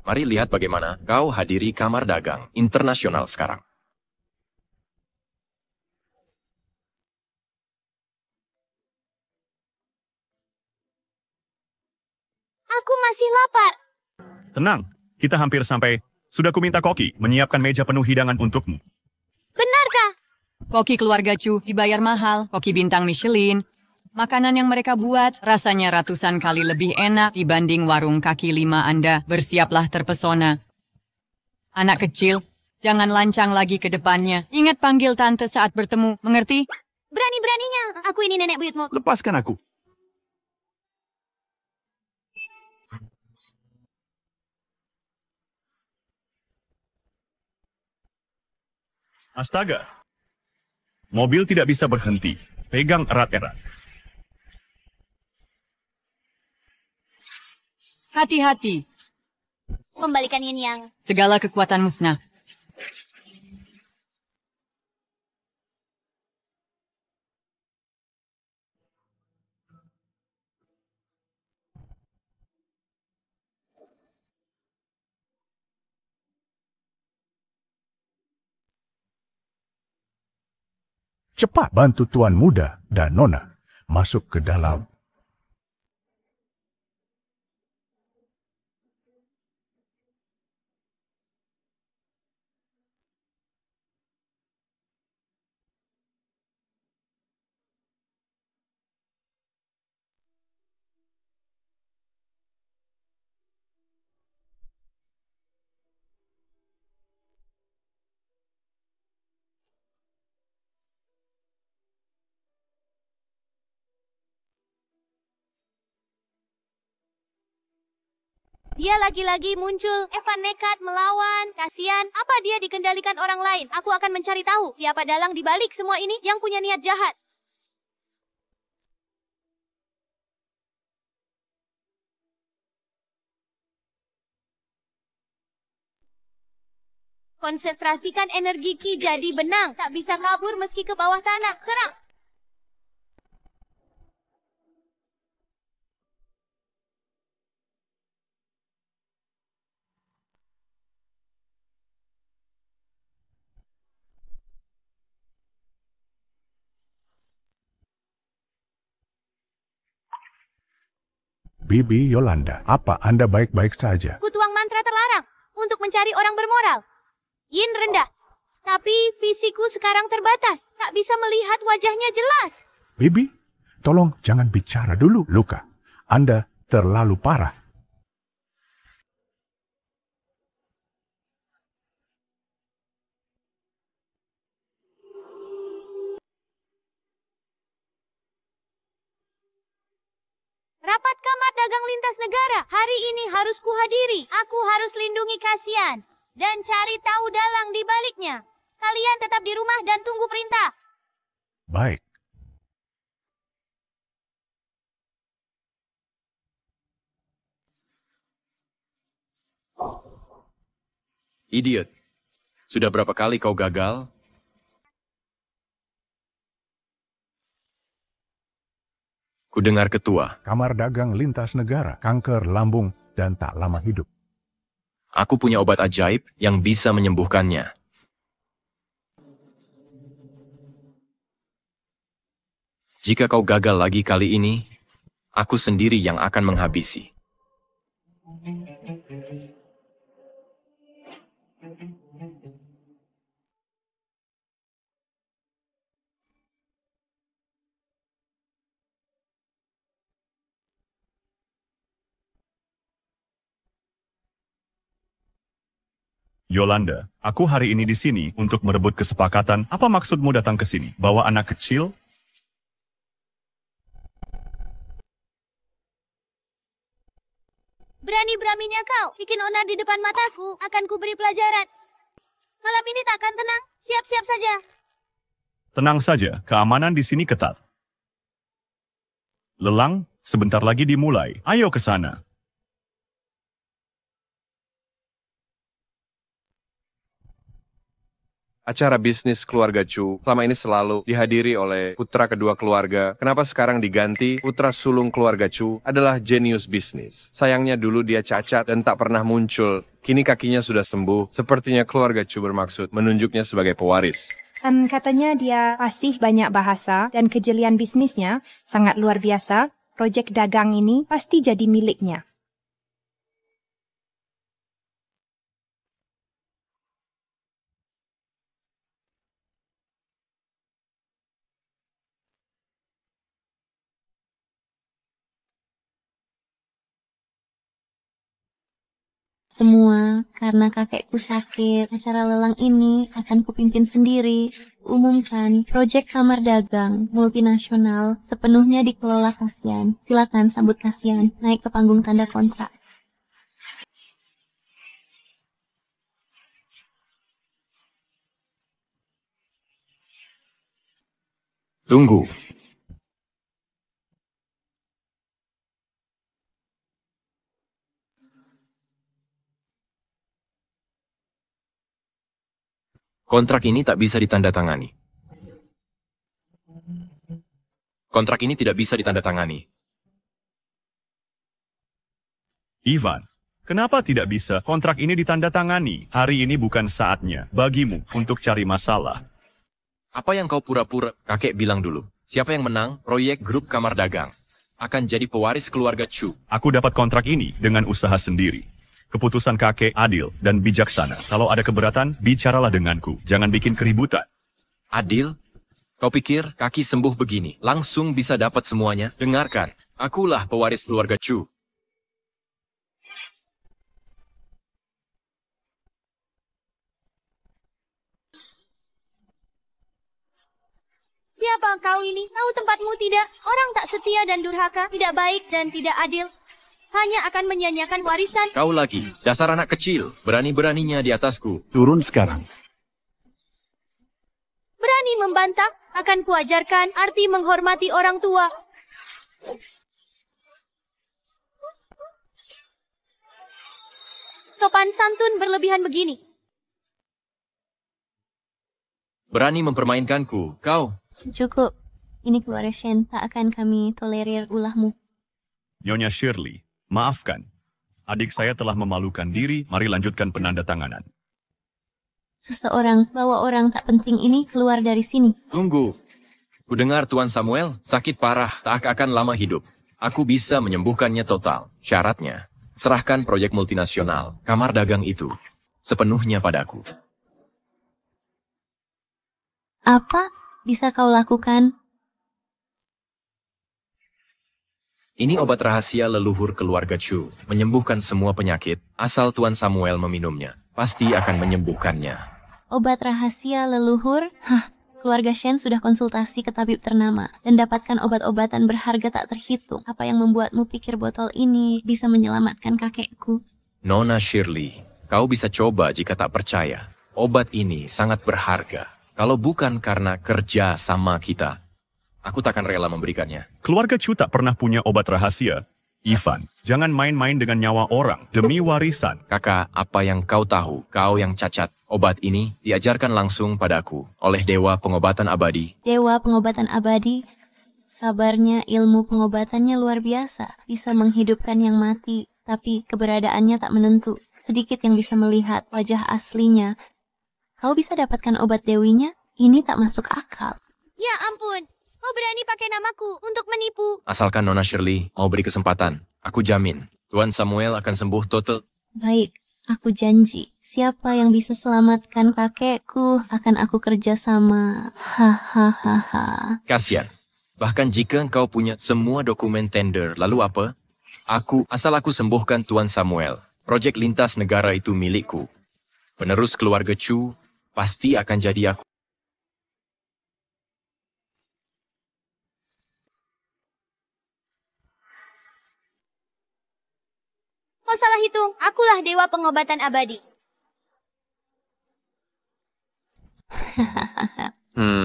Mari lihat bagaimana kau hadiri Kamar Dagang Internasional sekarang. Aku masih lapar. Tenang, kita hampir sampai. Sudah kuminta Koki menyiapkan meja penuh hidangan untukmu. Benarkah? Koki keluarga Chu dibayar mahal, koki bintang Michelin. Makanan yang mereka buat rasanya ratusan kali lebih enak dibanding warung kaki 5 Anda. Bersiaplah terpesona. Anak kecil, jangan lancang lagi ke depannya. Ingat panggil tante saat bertemu, mengerti? Berani-beraninya, aku ini nenek buyutmu. Lepaskan aku. Astaga. Mobil tidak bisa berhenti. Pegang erat-erat. Hati-hati. Kembalikan Yin Yang. Segala kekuatan musnah. Cepat bantu Tuan Muda dan Nona masuk ke dalam. Dia lagi-lagi muncul. Evan nekat melawan. Kasian, apa dia dikendalikan orang lain? Aku akan mencari tahu siapa dalang di balik semua ini yang punya niat jahat. Konsentrasikan energi Ki jadi benang. Tak bisa kabur meski ke bawah tanah. Serang! Bibi Yolanda, apa Anda baik-baik saja? Kutuang mantra terlarang untuk mencari orang bermoral. Yin rendah. Tapi fisikku sekarang terbatas. Tak bisa melihat wajahnya jelas. Bibi, tolong jangan bicara dulu, Luka. Anda terlalu parah. Rapat Kamar Dagang Lintas Negara. Hari ini harus kuhadiri. Aku harus lindungi Kasian. Dan cari tahu dalang di baliknya. Kalian tetap di rumah dan tunggu perintah. Baik. Idiot. Sudah berapa kali kau gagal? Kudengar ketua. Kamar Dagang Lintas Negara, kanker lambung, dan tak lama hidup. Aku punya obat ajaib yang bisa menyembuhkannya. Jika kau gagal lagi kali ini, aku sendiri yang akan menghabisi. Yolanda, aku hari ini di sini untuk merebut kesepakatan. Apa maksudmu datang ke sini? Bawa anak kecil? Berani-beraninya kau bikin onar di depan mataku. Akan kuberi pelajaran. Malam ini tak akan tenang. Siap-siap saja. Tenang saja, keamanan di sini ketat. Lelang, sebentar lagi dimulai. Ayo ke sana. Acara bisnis keluarga Chu selama ini selalu dihadiri oleh putra kedua keluarga. Kenapa sekarang diganti putra sulung keluarga Chu adalah jenius bisnis. Sayangnya dulu dia cacat dan tak pernah muncul. Kini kakinya sudah sembuh. Sepertinya keluarga Chu bermaksud menunjuknya sebagai pewaris. Katanya dia fasih banyak bahasa dan kejelian bisnisnya sangat luar biasa. Proyek dagang ini pasti jadi miliknya. Semua karena kakekku sakit. Acara lelang ini akan kupimpin sendiri. Umumkan proyek kamar dagang multinasional sepenuhnya dikelola Kasian. Silakan sambut Kasian naik ke panggung tanda kontrak. Tunggu. Kontrak ini tak bisa ditandatangani. Kontrak ini tidak bisa ditandatangani. Ivan, kenapa tidak bisa kontrak ini ditandatangani? Hari ini bukan saatnya bagimu untuk cari masalah. Apa yang kau pura-pura? Kakek bilang dulu. Siapa yang menang proyek grup kamar dagang akan jadi pewaris keluarga Chu. Aku dapat kontrak ini dengan usaha sendiri. Keputusan kakek adil dan bijaksana. Kalau ada keberatan, bicaralah denganku. Jangan bikin keributan. Adil? Kau pikir kaki sembuh begini langsung bisa dapat semuanya? Dengarkan, akulah pewaris keluarga Chu. Siapa kau ini? Tahu tempatmu tidak? Orang tak setia dan durhaka, tidak baik dan tidak adil. Hanya akan menyanyiakan warisan. Kau lagi, dasar anak kecil, berani-beraninya di atasku. Turun sekarang. Berani membantah, akan kuajarkan arti menghormati orang tua. Sopan santun berlebihan begini. Berani mempermainkanku, kau. Cukup. Ini keluarga Shen, tak akan kami tolerir ulahmu. Nyonya Shirley, maafkan. Adik saya telah memalukan diri, mari lanjutkan penandatanganan. Seseorang bawa orang tak penting ini keluar dari sini. Tunggu. Kudengar Tuan Samuel sakit parah, tak akan lama hidup. Aku bisa menyembuhkannya total. Syaratnya, serahkan proyek multinasional, kamar dagang itu, sepenuhnya padaku. Apa bisa kau lakukan? Ini obat rahasia leluhur keluarga Chu, menyembuhkan semua penyakit, asal Tuan Samuel meminumnya. Pasti akan menyembuhkannya. Obat rahasia leluhur? Hah, keluarga Shen sudah konsultasi ke tabib ternama dan dapatkan obat-obatan berharga tak terhitung. Apa yang membuatmu pikir botol ini bisa menyelamatkan kakekku? Nona Shirley, kau bisa coba jika tak percaya. Obat ini sangat berharga. Kalau bukan karena kerja sama kita, aku takkan rela memberikannya. Keluarga Chu tak pernah punya obat rahasia. Ivan, jangan main-main dengan nyawa orang demi warisan. Kakak, apa yang kau tahu? Kau yang cacat. Obat ini diajarkan langsung padaku oleh Dewa Pengobatan Abadi. Dewa Pengobatan Abadi? Kabarnya ilmu pengobatannya luar biasa. Bisa menghidupkan yang mati, tapi keberadaannya tak menentu. Sedikit yang bisa melihat wajah aslinya. Kau bisa dapatkan obat dewinya? Ini tak masuk akal. Ya ampun. Kau berani pakai namaku untuk menipu. Asalkan Nona Shirley mau beri kesempatan, aku jamin Tuan Samuel akan sembuh total. Baik, aku janji. Siapa yang bisa selamatkan kakekku akan aku kerjasama. Hahaha. Kasian. Bahkan jika engkau punya semua dokumen tender, lalu apa? Asal aku sembuhkan Tuan Samuel. Proyek lintas negara itu milikku. Penerus keluarga Chu pasti akan jadi aku. Kau salah hitung, akulah dewa pengobatan abadi.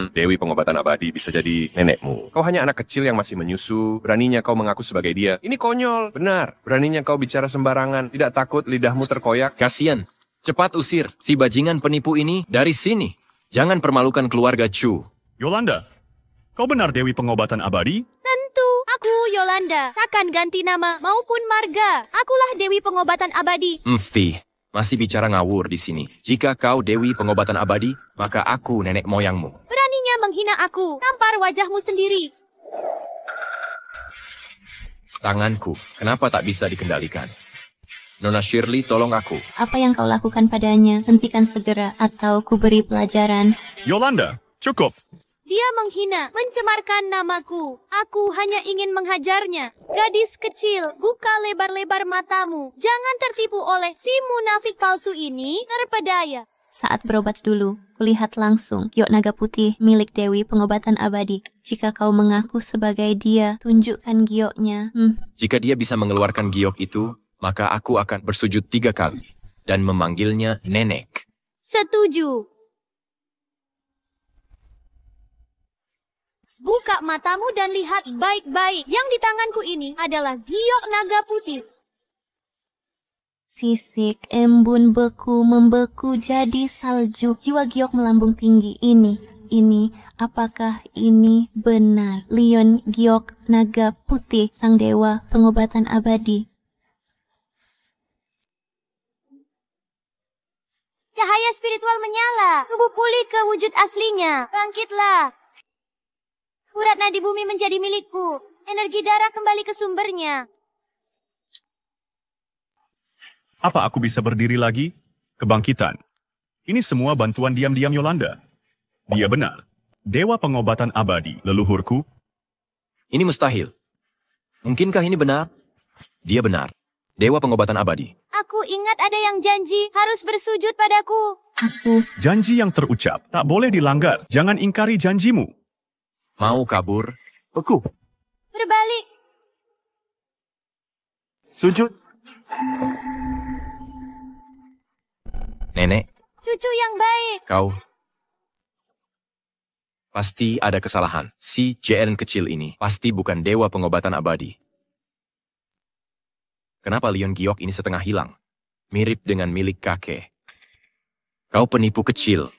Dewi pengobatan abadi bisa jadi nenekmu. Kau hanya anak kecil yang masih menyusu, beraninya kau mengaku sebagai dia. Ini konyol, benar. Beraninya kau bicara sembarangan, tidak takut lidahmu terkoyak. Kasian, cepat usir si bajingan penipu ini dari sini. Jangan permalukan keluarga Chu. Yolanda, kau benar Dewi pengobatan abadi? Tentu, aku Yolanda. Takkan ganti nama maupun marga. Akulah Dewi pengobatan abadi. Mfi, masih bicara ngawur di sini. Jika kau Dewi pengobatan abadi, maka aku nenek moyangmu. Beraninya menghina aku. Tampar wajahmu sendiri. Tanganku, kenapa tak bisa dikendalikan? Nona Shirley, tolong aku. Apa yang kau lakukan padanya? Hentikan segera atau ku beri pelajaran. Yolanda, cukup. Dia menghina, mencemarkan namaku. Aku hanya ingin menghajarnya. Gadis kecil, buka lebar-lebar matamu. Jangan tertipu oleh si munafik palsu ini, terpedaya. Saat berobat dulu, kulihat langsung giok naga putih milik Dewi pengobatan abadi. Jika kau mengaku sebagai dia, tunjukkan gioknya. Jika dia bisa mengeluarkan giok itu, maka aku akan bersujud 3 kali dan memanggilnya nenek. Setuju. Buka matamu dan lihat baik-baik. Yang di tanganku ini adalah giok naga putih. Sisik, embun, beku, membeku jadi salju. Jiwa giok melambung tinggi. Ini, apakah ini benar? Leon Giok Naga Putih, sang dewa pengobatan abadi. Cahaya spiritual menyala. Tubuh pulih ke wujud aslinya. Bangkitlah. Urat nadi bumi menjadi milikku. Energi darah kembali ke sumbernya. Apa aku bisa berdiri lagi? Kebangkitan. Ini semua bantuan diam-diam Yolanda. Dia benar. Dewa pengobatan abadi, leluhurku. Ini mustahil. Mungkinkah ini benar? Dia benar. Dewa pengobatan abadi. Aku ingat ada yang janji harus bersujud padaku. Janji yang terucap tak boleh dilanggar. Jangan ingkari janjimu. Mau kabur? Beku. Berbalik. Sujud. Nenek, Cucu yang baik. kau pasti ada kesalahan. Si JN kecil ini pasti bukan dewa pengobatan abadi. Kenapa Leon Giok ini setengah hilang? Mirip dengan milik kakek. Kau penipu kecil.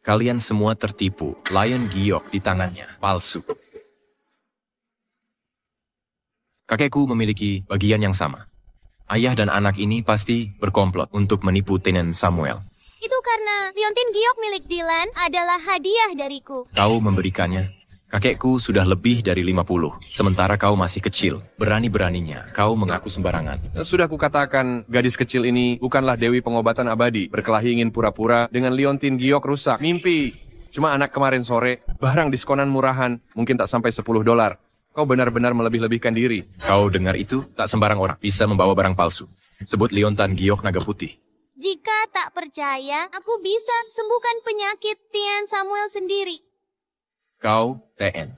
Kalian semua tertipu. Lion Giok di tangannya. Palsu. Kakekku memiliki bagian yang sama. Ayah dan anak ini pasti berkomplot untuk menipu Tenen Samuel. Itu karena liontin giok milik Dylan adalah hadiah dariku. Kau memberikannya. Kakekku sudah lebih dari 50. Sementara kau masih kecil. Berani-beraninya kau mengaku sembarangan. Sudah kukatakan, gadis kecil ini bukanlah Dewi pengobatan abadi. Berkelahi ingin pura-pura dengan liontin giok rusak. Mimpi. Cuma anak kemarin sore, barang diskonan murahan, mungkin tak sampai $10. Kau benar-benar melebih-lebihkan diri. Kau dengar itu? Tak sembarang orang bisa membawa barang palsu. Sebut liontan giok naga putih. Jika tak percaya, aku bisa sembuhkan penyakit Tian Samuel sendiri. Kau, TN.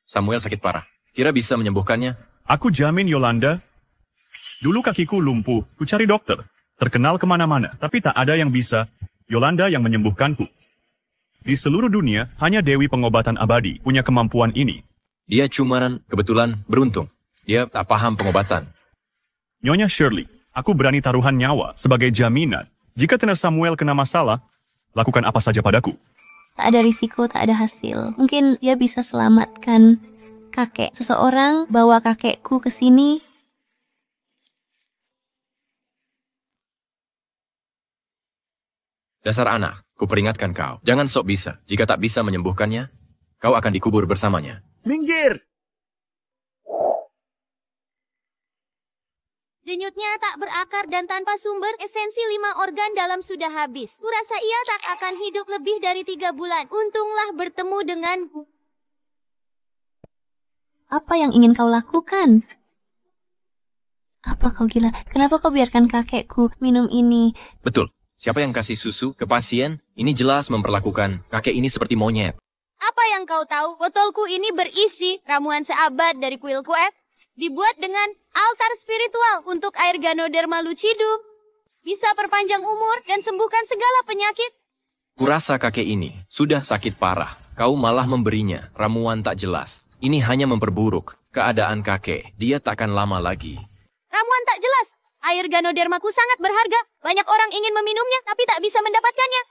Samuel sakit parah. Kira bisa menyembuhkannya? Aku jamin Yolanda. Dulu kakiku lumpuh, ku cari dokter. Terkenal kemana-mana, tapi tak ada yang bisa. Yolanda yang menyembuhkanku. Di seluruh dunia, hanya Dewi pengobatan abadi punya kemampuan ini. Dia cuman kebetulan beruntung. Dia tak paham pengobatan. Nyonya Shirley, aku berani taruhan nyawa sebagai jaminan. Jika Tener Samuel kena masalah, lakukan apa saja padaku. Tak ada risiko, tak ada hasil. Mungkin dia bisa selamatkan kakek. Seseorang bawa kakekku ke sini. Dasar anak, kuperingatkan kau. Jangan sok bisa. Jika tak bisa menyembuhkannya, kau akan dikubur bersamanya. Minggir! Denyutnya tak berakar dan tanpa sumber, esensi 5 organ dalam sudah habis. Kurasa ia tak akan hidup lebih dari 3 bulan. Untunglah bertemu denganku. Apa yang ingin kau lakukan? Apa kau gila? Kenapa kau biarkan kakekku minum ini? Betul. Siapa yang kasih susu ke pasien? Ini jelas memperlakukan kakek ini seperti monyet. Apa yang kau tahu? Botolku ini berisi ramuan seabad dari kuilku F. Dibuat dengan altar spiritual untuk air Ganoderma lucidum. Bisa perpanjang umur dan sembuhkan segala penyakit. Kurasa kakek ini sudah sakit parah. Kau malah memberinya ramuan tak jelas. Ini hanya memperburuk keadaan kakek. Dia takkan lama lagi. Ramuan tak jelas. Air Ganodermaku sangat berharga. Banyak orang ingin meminumnya, tapi tak bisa mendapatkannya.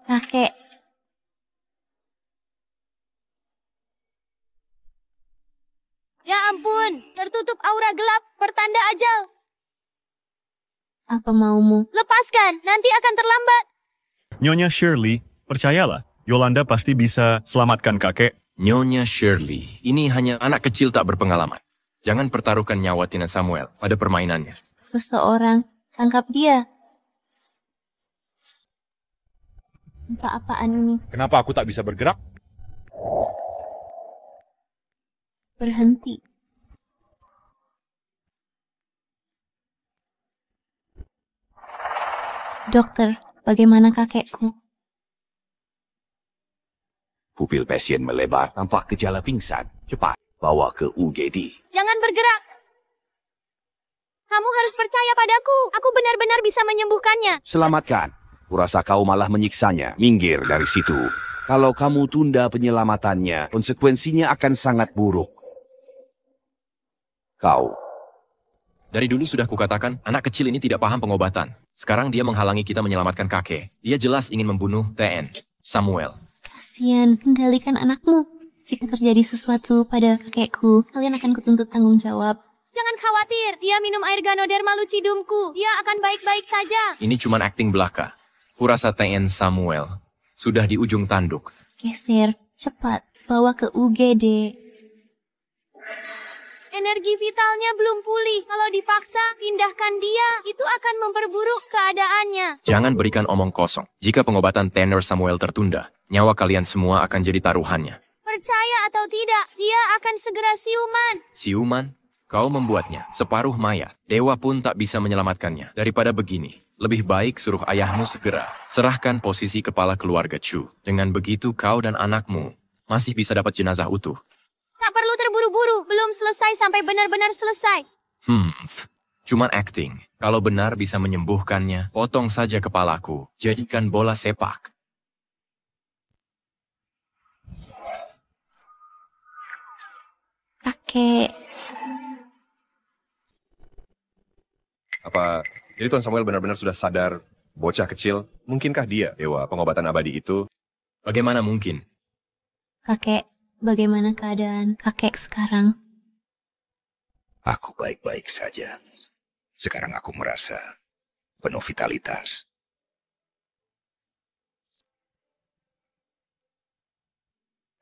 Kakek, ya ampun, tertutup aura gelap, pertanda ajal. apa maumu? Lepaskan, nanti akan terlambat. Nyonya Shirley, percayalah, Yolanda pasti bisa selamatkan kakek. Nyonya Shirley, ini hanya anak kecil tak berpengalaman. Jangan pertaruhkan nyawa Tina Samuel pada permainannya. Seseorang, tangkap dia. Apa-apaan ini? Kenapa aku tak bisa bergerak? Berhenti. Dokter, bagaimana kakekku? Pupil pasien melebar, tampak gejala pingsan. Cepat, bawa ke UGD. Jangan bergerak. Kamu harus percaya padaku. Aku benar-benar bisa menyembuhkannya. Selamatkan. Kurasa kau malah menyiksanya. Minggir dari situ. Kalau kamu tunda penyelamatannya, konsekuensinya akan sangat buruk. Kau. Dari dulu sudah kukatakan, anak kecil ini tidak paham pengobatan. Sekarang dia menghalangi kita menyelamatkan kakek. Dia jelas ingin membunuh TN Samuel. Kasihan, kendalikan anakmu. Jika terjadi sesuatu pada kakekku, kalian akan kutuntut tanggung jawab. Jangan khawatir, dia minum air Ganoderma lucidumku. Dia akan baik-baik saja. Ini cuma akting belaka. Kurasa TN Samuel sudah di ujung tanduk. Geser, cepat, bawa ke UGD. Energi vitalnya belum pulih. Kalau dipaksa, pindahkan dia. Itu akan memperburuk keadaannya. Jangan berikan omong kosong. Jika pengobatan Tanner Samuel tertunda, nyawa kalian semua akan jadi taruhannya. Percaya atau tidak, dia akan segera siuman. Siuman, kau membuatnya separuh mayat. Dewa pun tak bisa menyelamatkannya. Daripada begini, lebih baik suruh ayahmu segera serahkan posisi kepala keluarga Chu. Dengan begitu kau dan anakmu masih bisa dapat jenazah utuh. Tak perlu terburu-buru, belum selesai sampai benar-benar selesai. Cuman acting. Kalau benar bisa menyembuhkannya, potong saja kepalaku. Jadikan bola sepak. Kakek. Apa jadi Tuan Samuel benar-benar sudah sadar bocah kecil? Mungkinkah dia dewa pengobatan abadi itu? Bagaimana mungkin? Kakek, bagaimana keadaan kakek sekarang? Aku baik-baik saja. Sekarang aku merasa penuh vitalitas.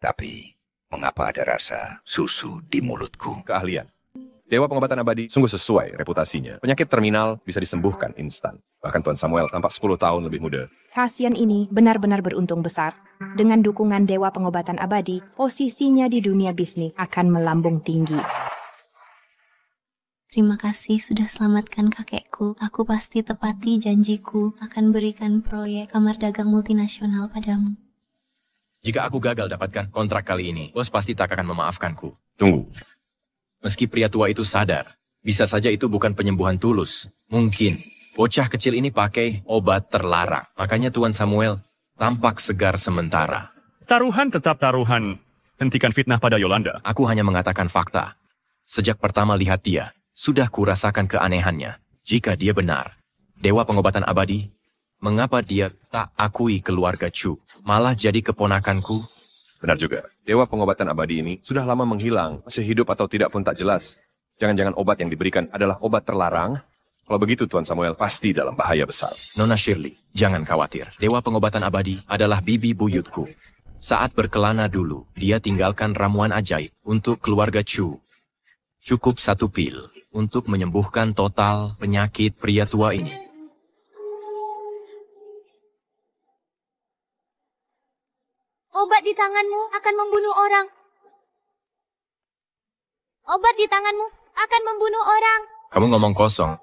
Tapi, mengapa ada rasa susu di mulutku? Keahlian. Dewa pengobatan abadi sungguh sesuai reputasinya. Penyakit terminal bisa disembuhkan instan. Bahkan Tuan Samuel tampak 10 tahun lebih muda. Kasian ini benar-benar beruntung besar. Dengan dukungan Dewa Pengobatan Abadi, posisinya di dunia bisnis akan melambung tinggi. Terima kasih sudah selamatkan kakekku. Aku pasti tepati janjiku akan berikan proyek kamar dagang multinasional padamu. Jika aku gagal dapatkan kontrak kali ini, bos pasti tak akan memaafkanku. Tunggu. Meski pria tua itu sadar, bisa saja itu bukan penyembuhan tulus. Mungkin bocah kecil ini pakai obat terlarang. Makanya Tuan Samuel tampak segar sementara. Taruhan tetap taruhan. Hentikan fitnah pada Yolanda. Aku hanya mengatakan fakta. Sejak pertama lihat dia, sudah kurasakan keanehannya. Jika dia benar, Dewa Pengobatan Abadi, mengapa dia tak akui keluarga Chu, malah jadi keponakanku? Benar juga. Dewa pengobatan abadi ini sudah lama menghilang. Masih hidup atau tidak pun tak jelas. Jangan-jangan obat yang diberikan adalah obat terlarang? Kalau begitu Tuan Samuel pasti dalam bahaya besar. Nona Shirley, jangan khawatir. Dewa pengobatan abadi adalah bibi buyutku. Saat berkelana dulu, dia tinggalkan ramuan ajaib untuk keluarga Chu. Cukup 1 pil untuk menyembuhkan total penyakit pria tua ini. Obat di tanganmu akan membunuh orang. Obat di tanganmu akan membunuh orang. Kamu ngomong kosong.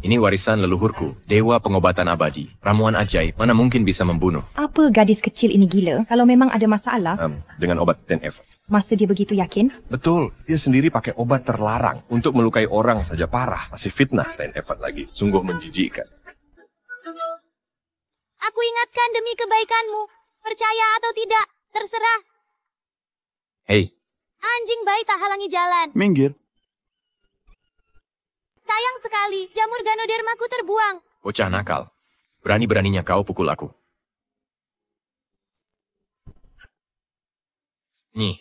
Ini warisan leluhurku, dewa pengobatan abadi. Ramuan ajaib, mana mungkin bisa membunuh. Apa gadis kecil ini gila? Kalau memang ada masalah, Dengan obat 10F. masa dia begitu yakin? Betul, dia sendiri pakai obat terlarang untuk melukai orang saja parah. Masih fitnah 10F lagi, sungguh menjijikkan. Aku ingatkan demi kebaikanmu. Percaya atau tidak, terserah. Hei, Anjing bayi tak halangi jalan. Minggir. Sayang sekali, jamur Ganodermaku terbuang. bocah nakal. Berani-beraninya kau pukul aku. Nih,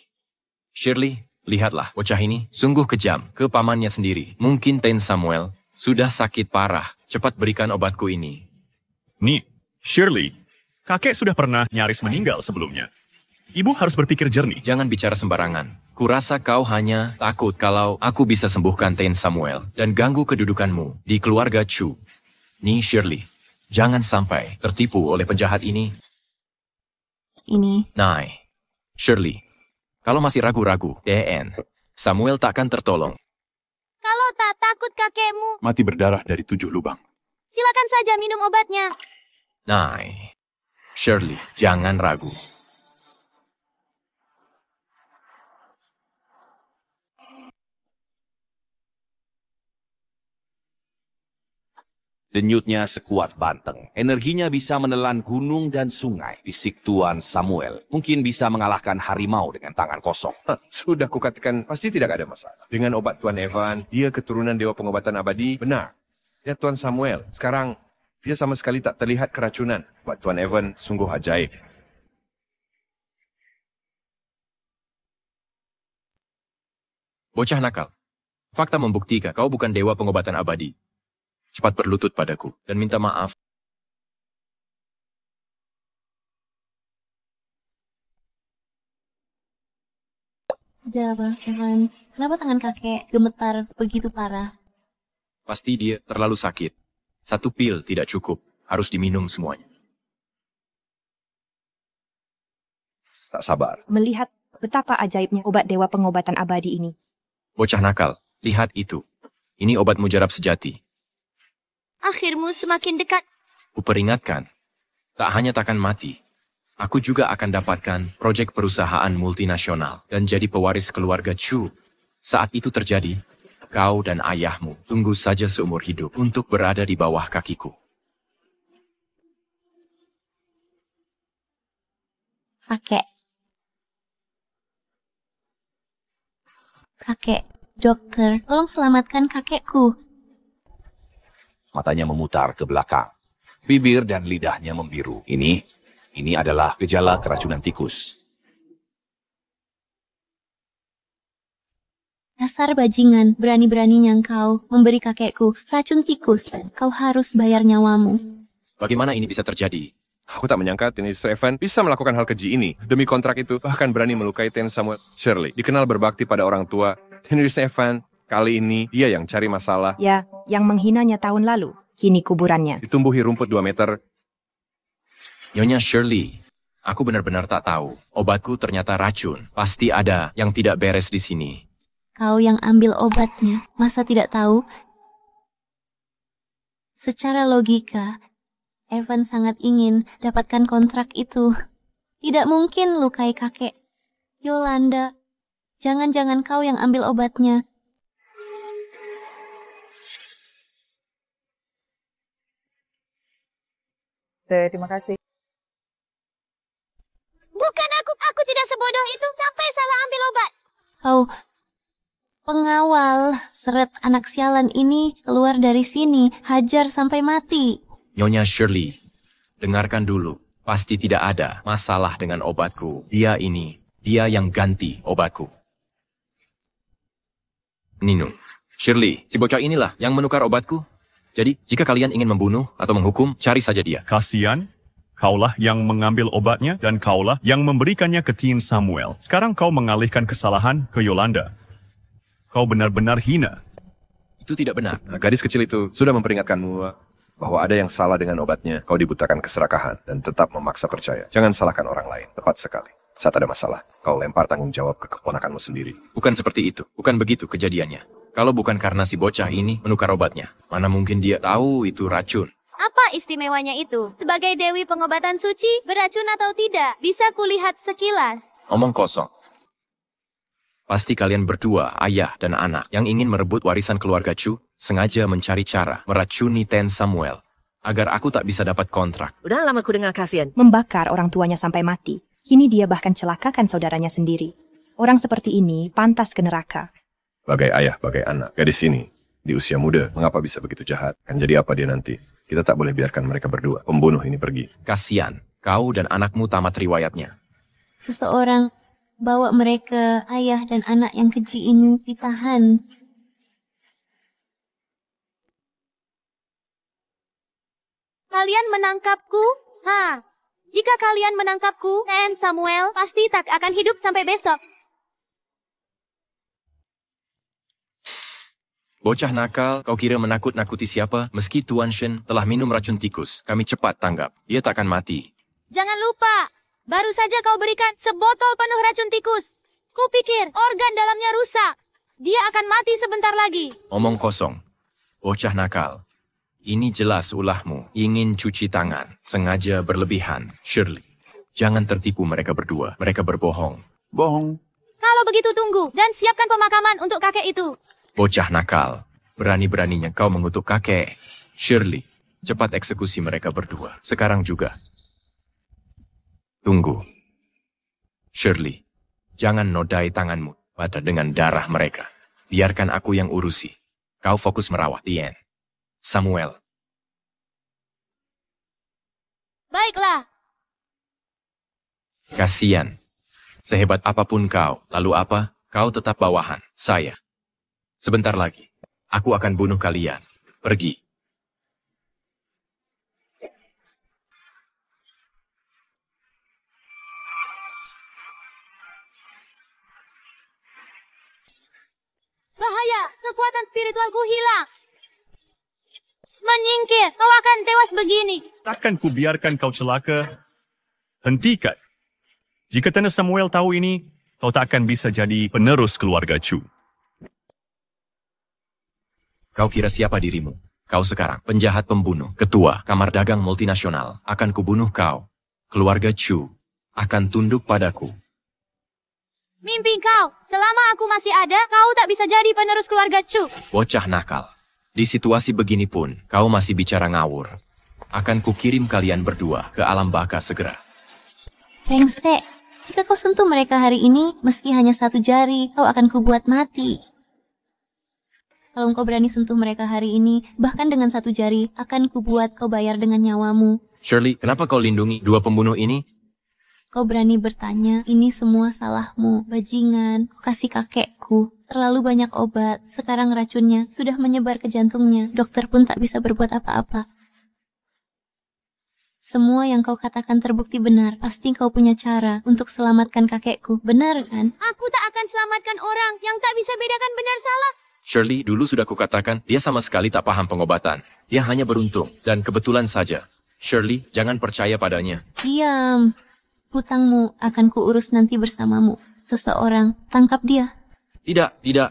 Shirley, lihatlah, bocah ini sungguh kejam ke pamannya sendiri. Mungkin Ten Samuel sudah sakit parah. Cepat berikan obatku ini. Nih, Shirley, kakek sudah pernah nyaris meninggal sebelumnya. Ibu harus berpikir jernih. Jangan bicara sembarangan. Kurasa kau hanya takut kalau aku bisa sembuhkan Ten Samuel dan ganggu kedudukanmu di keluarga Chu. Nih Shirley, jangan sampai tertipu oleh penjahat ini. Ini. Nah, Shirley, kalau masih ragu-ragu, DN, Samuel takkan tertolong. Kalau tak takut kakekmu, Mati berdarah dari 7 lubang. silakan saja minum obatnya. Nah, Shirley, jangan ragu. Denyutnya sekuat banteng. Energinya bisa menelan gunung dan sungai. Bisik Tuan Samuel mungkin bisa mengalahkan harimau dengan tangan kosong. Sudah kukatakan, pasti tidak ada masalah. Dengan obat Tuan Evan, dia keturunan dewa pengobatan abadi, benar. Ya Tuan Samuel, sekarang dia sama sekali tak terlihat keracunan. Obat Tuan Evan sungguh ajaib. Bocah nakal, fakta membuktikan kau bukan dewa pengobatan abadi. Cepat berlutut padaku dan minta maaf. Ada apa, Evan? Kenapa tangan kakek gemetar begitu parah? Pasti dia terlalu sakit. 1 pil tidak cukup, harus diminum semuanya. Tak sabar. Melihat betapa ajaibnya obat dewa pengobatan abadi ini. Bocah nakal, lihat itu. Ini obat mujarab sejati. Akhirmu semakin dekat. Kuperingatkan, tak hanya takkan mati, aku juga akan dapatkan proyek perusahaan multinasional dan jadi pewaris keluarga Chu. Saat itu terjadi, kau dan ayahmu tunggu saja seumur hidup untuk berada di bawah kakiku. Kakek. Kakek, dokter, tolong selamatkan kakekku. Matanya memutar ke belakang. Bibir dan lidahnya membiru. Ini adalah gejala keracunan tikus. Dasar bajingan, berani-beraninya engkau memberi kakekku racun tikus. Kau harus bayar nyawamu. Bagaimana ini bisa terjadi? Aku tak menyangka Mr. Evan bisa melakukan hal keji ini. Demi kontrak itu, bahkan berani melukai Ten Samuel. Shirley, dikenal berbakti pada orang tua. Mr. Evan, kali ini dia yang cari masalah. Ya, yang menghinanya tahun lalu, kini kuburannya. Ditumbuhi rumput 2 meter. Nyonya Shirley, aku benar-benar tak tahu. Obatku ternyata racun. Pasti ada yang tidak beres di sini. Kau yang ambil obatnya, masa tidak tahu? Secara logika, Evan sangat ingin dapatkan kontrak itu. Tidak mungkin lukai kakek. Yolanda, jangan-jangan kau yang ambil obatnya. Terima kasih. Bukan aku tidak sebodoh itu sampai salah ambil obat. Kau pengawal, seret anak sialan ini keluar dari sini, hajar sampai mati. Nyonya Shirley, dengarkan dulu. Pasti tidak ada masalah dengan obatku. Dia yang ganti obatku. Nino, Shirley, si bocah inilah yang menukar obatku. Jadi, jika kalian ingin membunuh atau menghukum, cari saja dia. Kasian, kaulah yang mengambil obatnya dan kaulah yang memberikannya ke Ten Samuel. Sekarang kau mengalihkan kesalahan ke Yolanda. Kau benar-benar hina. Itu tidak benar. Gadis kecil itu sudah memperingatkanmu bahwa ada yang salah dengan obatnya. Kau dibutakan keserakahan dan tetap memaksa percaya. Jangan salahkan orang lain. Tepat sekali. Saat ada masalah, kau lempar tanggung jawab ke keponakanmu sendiri. Bukan seperti itu. Bukan begitu kejadiannya. Kalau bukan karena si bocah ini menukar obatnya, mana mungkin dia tahu itu racun. Apa istimewanya itu? Sebagai Dewi pengobatan suci, beracun atau tidak, bisa kulihat sekilas. Omong kosong. Pasti kalian berdua, ayah dan anak, yang ingin merebut warisan keluarga Chu, sengaja mencari cara meracuni Ten Samuel, agar aku tak bisa dapat kontrak. Udah lama ku dengar Kasian. Membakar orang tuanya sampai mati. Kini dia bahkan celakakan saudaranya sendiri. Orang seperti ini pantas ke neraka. Bagai ayah, bagai anak, gadis ini di usia muda, mengapa bisa begitu jahat? Kan jadi apa dia nanti? Kita tak boleh biarkan mereka berdua, pembunuh ini pergi. Kasian, kau dan anakmu tamat riwayatnya. Seseorang bawa mereka, ayah dan anak yang keji ini ditahan. Kalian menangkapku? Jika kalian menangkapku, Ten Samuel pasti tak akan hidup sampai besok. Bocah nakal, kau kira menakut-nakuti siapa? Meski Tuan Shen telah minum racun tikus, kami cepat tanggap. Dia takkan mati. Jangan lupa, baru saja kau berikan sebotol penuh racun tikus. Kupikir organ dalamnya rusak. Dia akan mati sebentar lagi. Omong kosong. Bocah nakal. Ini jelas ulahmu. Ingin cuci tangan. Sengaja berlebihan. Shirley, jangan tertipu mereka berdua. Mereka berbohong. Bohong. Kalau begitu tunggu dan siapkan pemakaman untuk kakek itu. Bocah nakal. Berani-beraninya kau mengutuk kakek. Shirley, cepat eksekusi mereka berdua. Sekarang juga. Tunggu. Shirley, jangan nodai tanganmu pada dengan darah mereka. Biarkan aku yang urusi. Kau fokus merawat Tien. Samuel. Baiklah. Kasian. Sehebat apapun kau, lalu apa? Kau tetap bawahan. Saya. Sebentar lagi, aku akan bunuh kalian. Pergi. Bahaya, kekuatan spiritualku hilang. Menyingkir, kau akan tewas begini. Takkan ku biarkan kau celaka. Hentikan. Jika Ten Samuel tahu ini, kau tak akan bisa jadi penerus keluarga Chu. Kau kira siapa dirimu? Kau sekarang penjahat pembunuh, ketua kamar dagang multinasional. Akan kubunuh kau. Keluarga Chu akan tunduk padaku. Mimpi kau, selama aku masih ada, kau tak bisa jadi penerus keluarga Chu. Bocah nakal. Di situasi begini pun, kau masih bicara ngawur. Akan kukirim kalian berdua ke alam baka segera. Rengsek, jika kau sentuh mereka hari ini, meski hanya 1 jari, kau akan kubuat mati. Kalau kau berani sentuh mereka hari ini, bahkan dengan 1 jari, akan kubuat kau bayar dengan nyawamu. Shirley, kenapa kau lindungi 2 pembunuh ini? Kau berani bertanya, ini semua salahmu, bajingan, kasih kakekku. Terlalu banyak obat, sekarang racunnya sudah menyebar ke jantungnya. Dokter pun tak bisa berbuat apa-apa. Semua yang kau katakan terbukti benar. Pasti kau punya cara untuk selamatkan kakekku, benar kan? Aku tak akan selamatkan orang yang tak bisa bedakan benar salah. Shirley, dulu sudah kukatakan, dia sama sekali tak paham pengobatan. Dia hanya beruntung, dan kebetulan saja. Shirley, jangan percaya padanya. Diam. Hutangmu akan kuurus nanti bersamamu. Seseorang, tangkap dia. Tidak.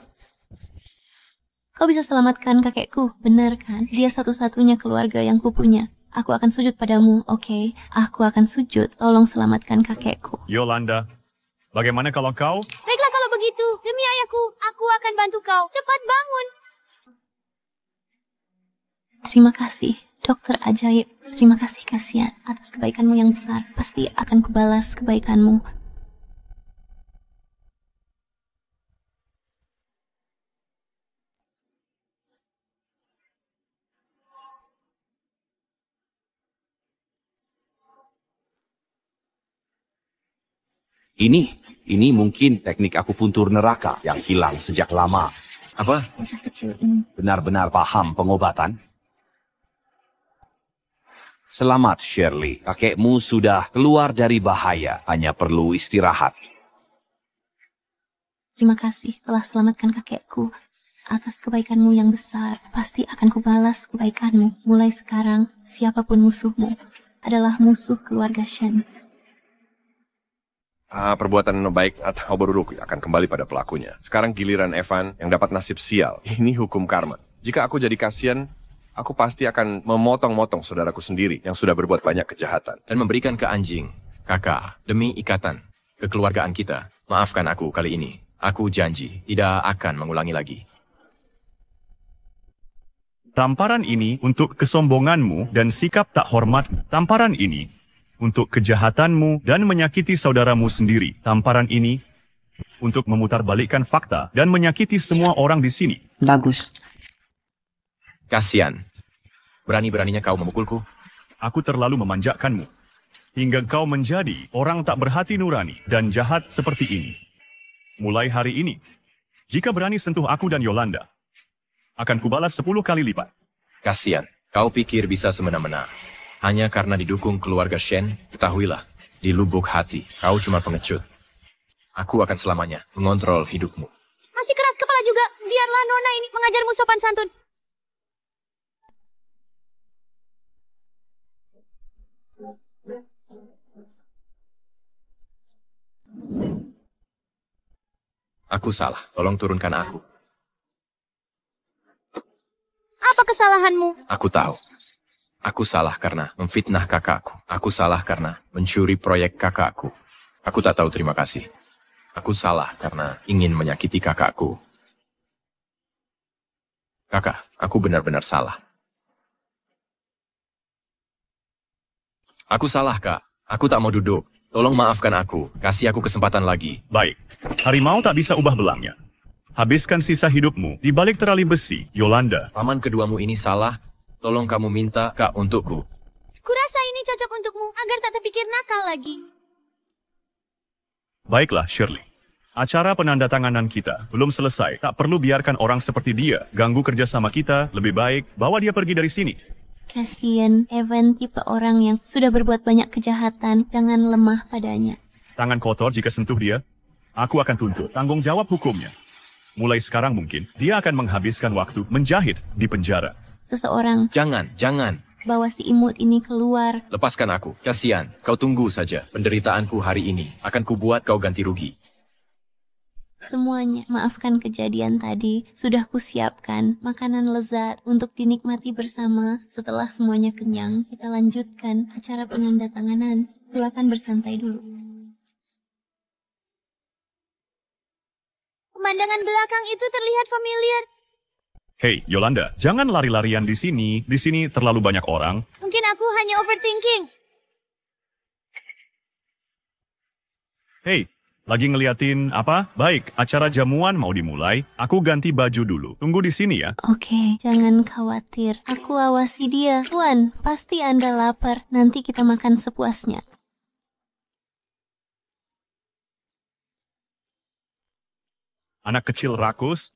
Kau bisa selamatkan kakekku, benar kan? Dia satu-satunya keluarga yang kupunya. Aku akan sujud padamu, oke? Aku akan sujud, tolong selamatkan kakekku. Yolanda, bagaimana kalau kau? Baiklah kalau begitu, demi ayahku, aku akan bantu kau. Cepat bangun. Terima kasih, dokter ajaib. Terima kasih Kasian atas kebaikanmu yang besar. Pasti akan kubalas kebaikanmu. Ini mungkin teknik akupuntur neraka yang hilang sejak lama. Apa? Benar-benar paham pengobatan? Selamat, Shirley. Kakekmu sudah keluar dari bahaya, hanya perlu istirahat. Terima kasih telah selamatkan kakekku. Atas kebaikanmu yang besar, pasti akan kubalas kebaikanmu. Mulai sekarang, siapapun musuhmu adalah musuh keluarga Shen. Perbuatan baik atau buruk akan kembali pada pelakunya. Sekarang giliran Evan yang dapat nasib sial. Ini hukum karma. Jika aku jadi kasihan, aku pasti akan memotong-motong saudaraku sendiri yang sudah berbuat banyak kejahatan. Dan memberikan ke anjing, kakak, demi ikatan kekeluargaan kita. Maafkan aku kali ini. Aku janji tidak akan mengulangi lagi. Tamparan ini untuk kesombonganmu dan sikap tak hormat. Tamparan ini untuk kejahatanmu dan menyakiti saudaramu sendiri. Tamparan ini untuk memutarbalikkan fakta dan menyakiti semua orang di sini. Bagus. Kasian. Berani-beraninya kau memukulku. Aku terlalu memanjakanmu, hingga kau menjadi orang tak berhati nurani dan jahat seperti ini. Mulai hari ini, jika berani sentuh aku dan Yolanda, akan kubalas 10 kali lipat. Kasian. Kau pikir bisa semena-mena. Hanya karena didukung keluarga Shen, ketahuilah, di lubuk hati, kau cuma pengecut. Aku akan selamanya mengontrol hidupmu. Masih keras kepala juga. Biarlah Nona ini mengajarmu sopan santun. Aku salah, tolong turunkan aku. Apa kesalahanmu? Aku tahu. Aku salah karena memfitnah kakakku. Aku salah karena mencuri proyek kakakku. Aku tak tahu terima kasih. Aku salah karena ingin menyakiti kakakku. Kakak, aku benar-benar salah. Aku salah, Kak. Aku tak mau duduk. Tolong maafkan aku. Kasih aku kesempatan lagi. Baik. Harimau tak bisa ubah belangnya. Habiskan sisa hidupmu di balik terali besi, Yolanda. Paman keduamu ini salah. Tolong kamu minta Kak untukku. Kurasa ini cocok untukmu agar tak terpikir nakal lagi. Baiklah, Shirley. Acara penandatanganan kita belum selesai. Tak perlu biarkan orang seperti dia ganggu kerjasama kita. Lebih baik bawa dia pergi dari sini. Kasian, Evan tipe orang yang sudah berbuat banyak kejahatan. Jangan lemah padanya. Tangan kotor jika sentuh dia. Aku akan tuntut tanggung jawab hukumnya. Mulai sekarang mungkin dia akan menghabiskan waktu menjahit di penjara. Seseorang Jangan. bawa si imut ini keluar. Lepaskan aku. Kasian. Kau tunggu saja. Penderitaanku hari ini akan kubuat kau ganti rugi. Semuanya, maafkan kejadian tadi. Sudah kusiapkan makanan lezat untuk dinikmati bersama. Setelah semuanya kenyang, kita lanjutkan acara penandatanganan. Silakan bersantai dulu. Pemandangan belakang itu terlihat familiar. Hei, Yolanda, jangan lari-larian di sini. Di sini terlalu banyak orang. Mungkin aku hanya overthinking. Hei, lagi ngeliatin apa? Baik, acara jamuan mau dimulai. Aku ganti baju dulu. Tunggu di sini ya. Oke, jangan khawatir. Aku awasi dia. Tuan, pasti Anda lapar. Nanti kita makan sepuasnya. Anak kecil rakus.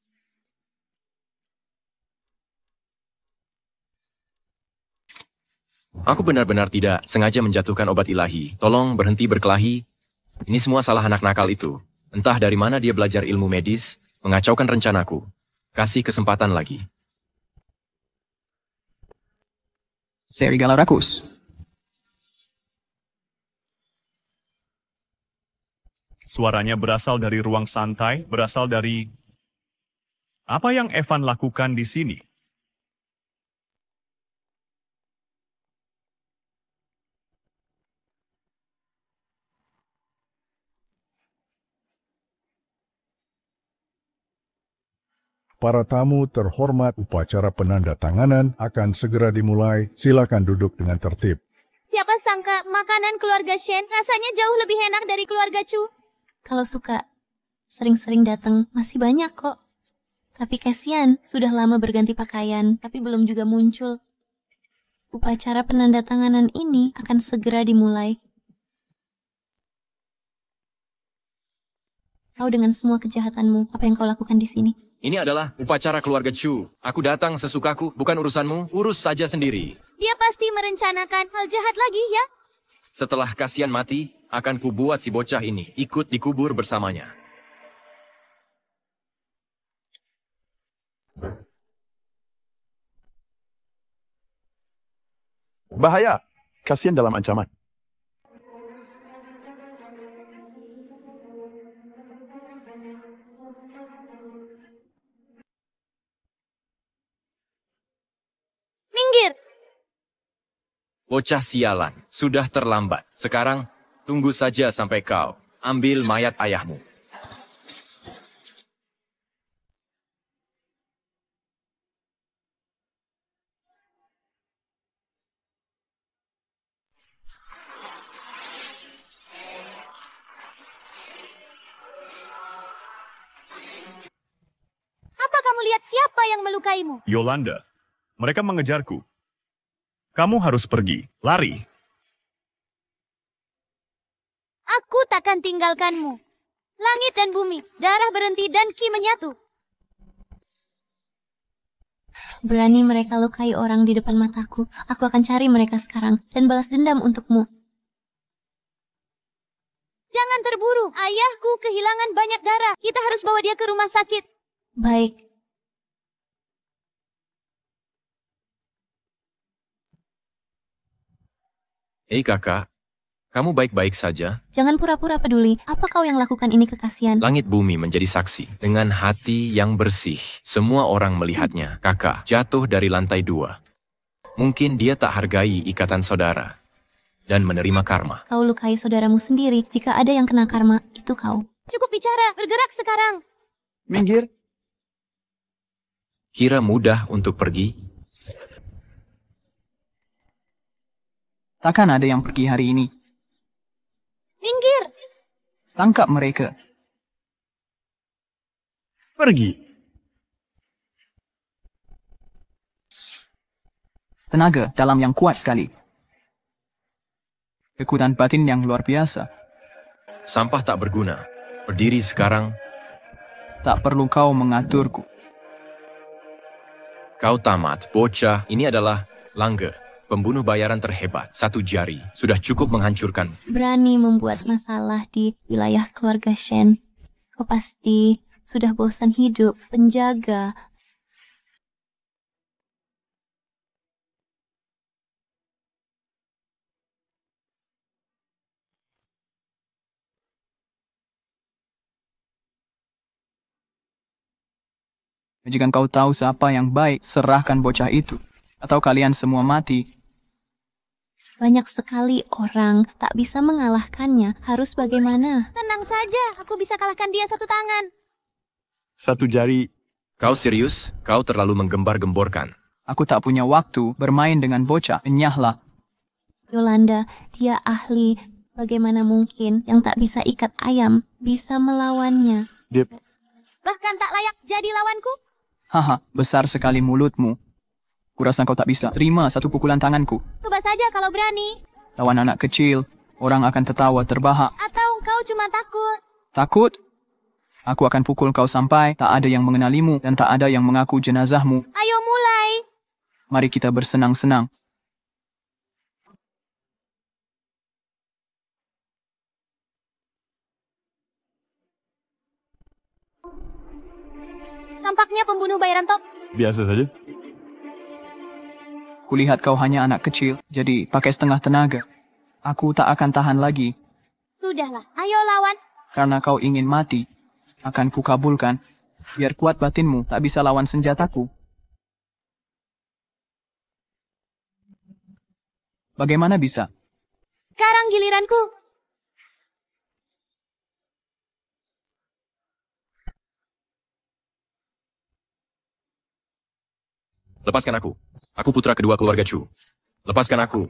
Aku benar-benar tidak sengaja menjatuhkan obat ilahi. Tolong berhenti berkelahi. Ini semua salah anak nakal itu. Entah dari mana dia belajar ilmu medis, mengacaukan rencanaku. Kasih kesempatan lagi. Serigala rakus. Suaranya berasal dari ruang santai, berasal dari... Apa yang Evan lakukan di sini? Para tamu terhormat, upacara penandatanganan akan segera dimulai. Silakan duduk dengan tertib. Siapa sangka makanan keluarga Shen rasanya jauh lebih enak dari keluarga Chu. Kalau suka, sering-sering datang masih banyak kok. Tapi kasihan, sudah lama berganti pakaian, tapi belum juga muncul. Upacara penandatanganan ini akan segera dimulai. Tahu dengan semua kejahatanmu, apa yang kau lakukan di sini? Ini adalah upacara keluarga Chu. Aku datang sesukaku, bukan urusanmu. Urus saja sendiri. Dia pasti merencanakan hal jahat lagi ya. Setelah kasihan mati, akan kubuat si bocah ini ikut dikubur bersamanya. Bahaya. Kasihan dalam ancaman. Minggir! Bocah sialan, sudah terlambat. Sekarang, tunggu saja sampai kau ambil mayat ayahmu. Apa kamu lihat siapa yang melukaimu? Yolanda, mereka mengejarku. Kamu harus pergi, lari. Aku takkan tinggalkanmu. Langit dan bumi, darah berhenti dan ki menyatu. Berani mereka lukai orang di depan mataku. Aku akan cari mereka sekarang dan balas dendam untukmu. Jangan terburu. Ayahku kehilangan banyak darah. Kita harus bawa dia ke rumah sakit. Baik. Hei kakak, kamu baik-baik saja? Jangan pura-pura peduli. Apa kau yang lakukan ini ke Kasian? Langit bumi menjadi saksi. Dengan hati yang bersih, semua orang melihatnya. Kakak jatuh dari lantai 2. Mungkin dia tak hargai ikatan saudara dan menerima karma. Kau lukai saudaramu sendiri. Jika ada yang kena karma, itu kau. Cukup bicara, bergerak sekarang. Minggir. Kira mudah untuk pergi? Takkan ada yang pergi hari ini. Minggir. Tangkap mereka. Pergi. Tenaga dalam yang kuat sekali. Kekuatan batin yang luar biasa. Sampah tak berguna. Berdiri sekarang. Tak perlu kau mengaturku. Kau tamat, bocah. Ini adalah Langer, pembunuh bayaran terhebat. 1 jari sudah cukup menghancurkan. Berani membuat masalah di wilayah keluarga Shen. Kau pasti sudah bosan hidup penjaga. Jika kau tahu siapa yang baik, serahkan bocah itu. Atau kalian semua mati. Banyak sekali orang tak bisa mengalahkannya. Harus bagaimana? Tenang saja, aku bisa kalahkan dia 1 tangan. 1 jari. Kau serius? Kau terlalu menggembar-gemborkan. Aku tak punya waktu bermain dengan bocah. Enyahlah. Yolanda, dia ahli. Bagaimana mungkin yang tak bisa ikat ayam bisa melawannya? Bahkan tak layak jadi lawanku. Haha, besar sekali mulutmu. Kurasa kau tak bisa terima 1 pukulan tanganku. Coba saja kalau berani. Lawan anak kecil, orang akan tertawa terbahak. Atau kau cuma takut? Takut? Aku akan pukul kau sampai tak ada yang mengenalimu dan tak ada yang mengaku jenazahmu. Ayo mulai. Mari kita bersenang-senang. Tampaknya pembunuh bayaran top. Biasa saja. Kulihat kau hanya anak kecil, jadi pakai setengah tenaga. Aku tak akan tahan lagi. Sudahlah, ayo lawan. Karena kau ingin mati, akan kukabulkan. Biar kuat batinmu, tak bisa lawan senjataku. Bagaimana bisa? Sekarang giliranku. Lepaskan aku. Aku putra kedua keluarga Chu. Lepaskan aku.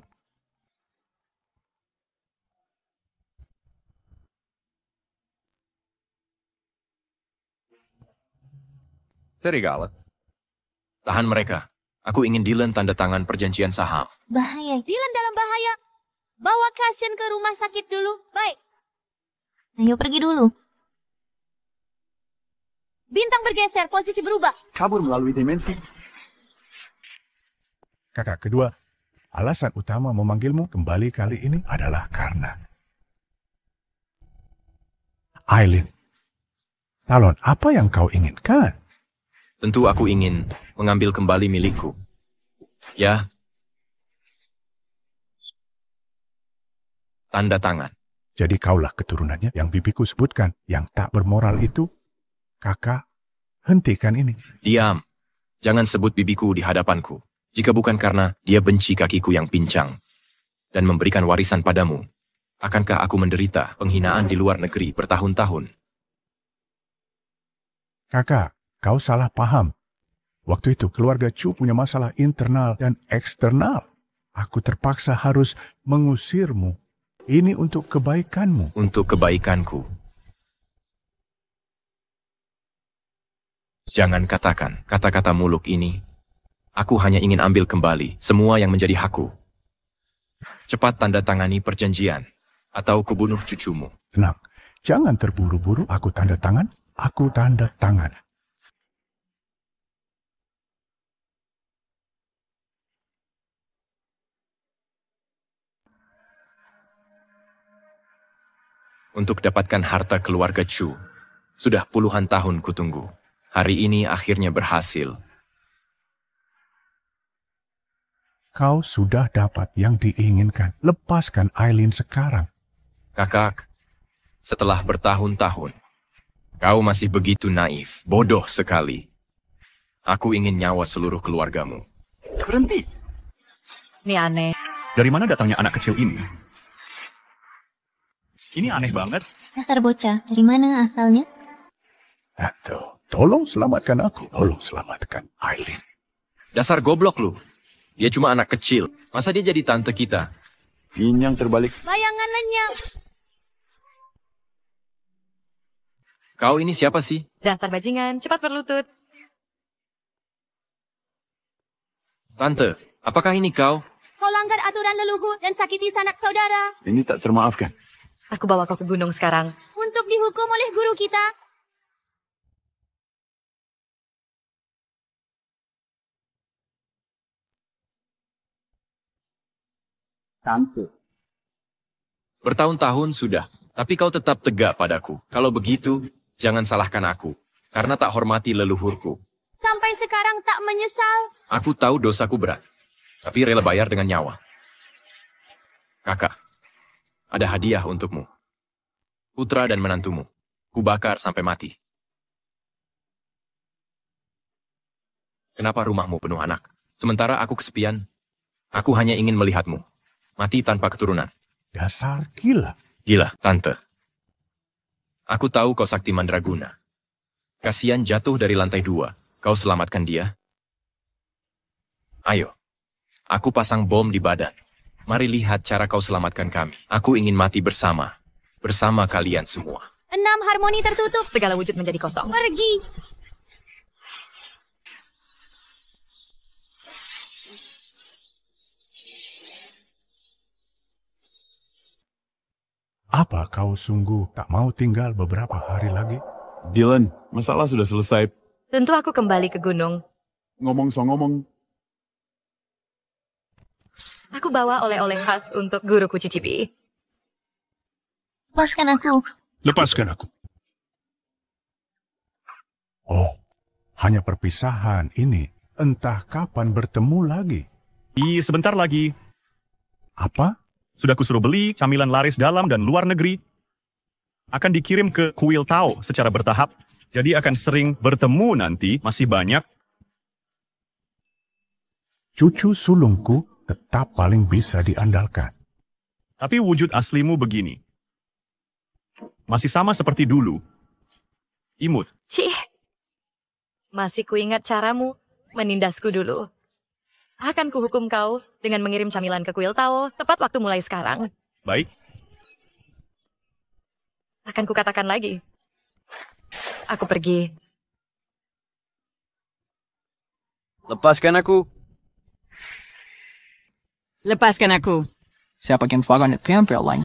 Serigala. Tahan mereka. Aku ingin Dylan tanda tangan perjanjian saham. Bahaya. Dylan dalam bahaya. Bawa Kasian ke rumah sakit dulu. Baik. Ayo pergi dulu. Bintang bergeser, posisi berubah. Kabur melalui dimensi. Kakak kedua, alasan utama memanggilmu kembali kali ini adalah karena Aileen. Talon, apa yang kau inginkan? Tentu aku ingin mengambil kembali milikku. Ya. Tanda tangan. Jadi kaulah keturunannya yang bibiku sebutkan, yang tak bermoral itu? Kakak, hentikan ini. Diam. Jangan sebut bibiku di hadapanku. Jika bukan karena dia benci kakiku yang pincang dan memberikan warisan padamu, akankah aku menderita penghinaan di luar negeri bertahun-tahun? Kakak, kau salah paham. Waktu itu keluarga Chu punya masalah internal dan eksternal. Aku terpaksa harus mengusirmu. Ini untuk kebaikanmu. Untuk kebaikanku. Jangan katakan kata-kata muluk ini. Aku hanya ingin ambil kembali semua yang menjadi hakku. Cepat tanda tangani perjanjian, atau kubunuh cucumu. Tenang, jangan terburu-buru. Aku tanda tangan. Aku tanda tangan. Untuk dapatkan harta keluarga Chu, sudah puluhan tahun kutunggu. Hari ini akhirnya berhasil. Kau sudah dapat yang diinginkan. Lepaskan Aileen sekarang. Kakak, setelah bertahun-tahun, kau masih begitu naif, bodoh sekali. Aku ingin nyawa seluruh keluargamu. Berhenti. Ini aneh. Dari mana datangnya anak kecil ini? Ini aneh banget. Dasar bocah, dari mana asalnya? Tolong selamatkan aku. Tolong selamatkan Aileen. Dasar goblok lu. Dia cuma anak kecil. Masa dia jadi tante kita? Ginyang terbalik. Bayangan lenyap. Kau ini siapa sih? Dasar bajingan, cepat berlutut. Tante, apakah ini kau? Kau langgar aturan leluhur dan sakiti sanak saudara. Ini tak termaafkan. Aku bawa kau ke gunung sekarang. Untuk dihukum oleh guru kita. Tante. Bertahun-tahun sudah, tapi kau tetap tegak padaku. Kalau begitu, jangan salahkan aku, karena tak hormati leluhurku. Sampai sekarang tak menyesal. Aku tahu dosaku berat, tapi rela bayar dengan nyawa. Kakak, ada hadiah untukmu. Putra dan menantumu, kubakar sampai mati. Kenapa rumahmu penuh anak? Sementara aku kesepian, aku hanya ingin melihatmu. Mati tanpa keturunan. Dasar gila. Gila, Tante. Aku tahu kau sakti mandraguna. Kasian jatuh dari lantai 2. Kau selamatkan dia. Ayo, aku pasang bom di badan. Mari lihat cara kau selamatkan kami. Aku ingin mati bersama. Bersama kalian semua. 6 harmoni tertutup. Segala wujud menjadi kosong. Pergi. Apa kau sungguh tak mau tinggal beberapa hari lagi? Dylan, masalah sudah selesai. Tentu aku kembali ke gunung. Ngomong so ngomong. Aku bawa oleh-oleh khas untuk guruku cicipi. Lepaskan aku. Lepaskan aku. Oh, hanya perpisahan ini. Entah kapan bertemu lagi. Sebentar lagi. Apa? Sudah kusuruh beli camilan laris dalam dan luar negeri. Akan dikirim ke Kuil Tao secara bertahap. Jadi akan sering bertemu nanti, masih banyak. Cucu sulungku tetap paling bisa diandalkan. Tapi wujud aslimu begini. Masih sama seperti dulu. Imut. Cih. Masih kuingat caramu menindasku dulu. Akan kuhukum kau dengan mengirim camilan ke Kuil Tao tepat waktu mulai sekarang. Baik. Akan kukatakan lagi. Aku pergi. Lepaskan aku. Lepaskan aku. Siapa yang fagan at PMP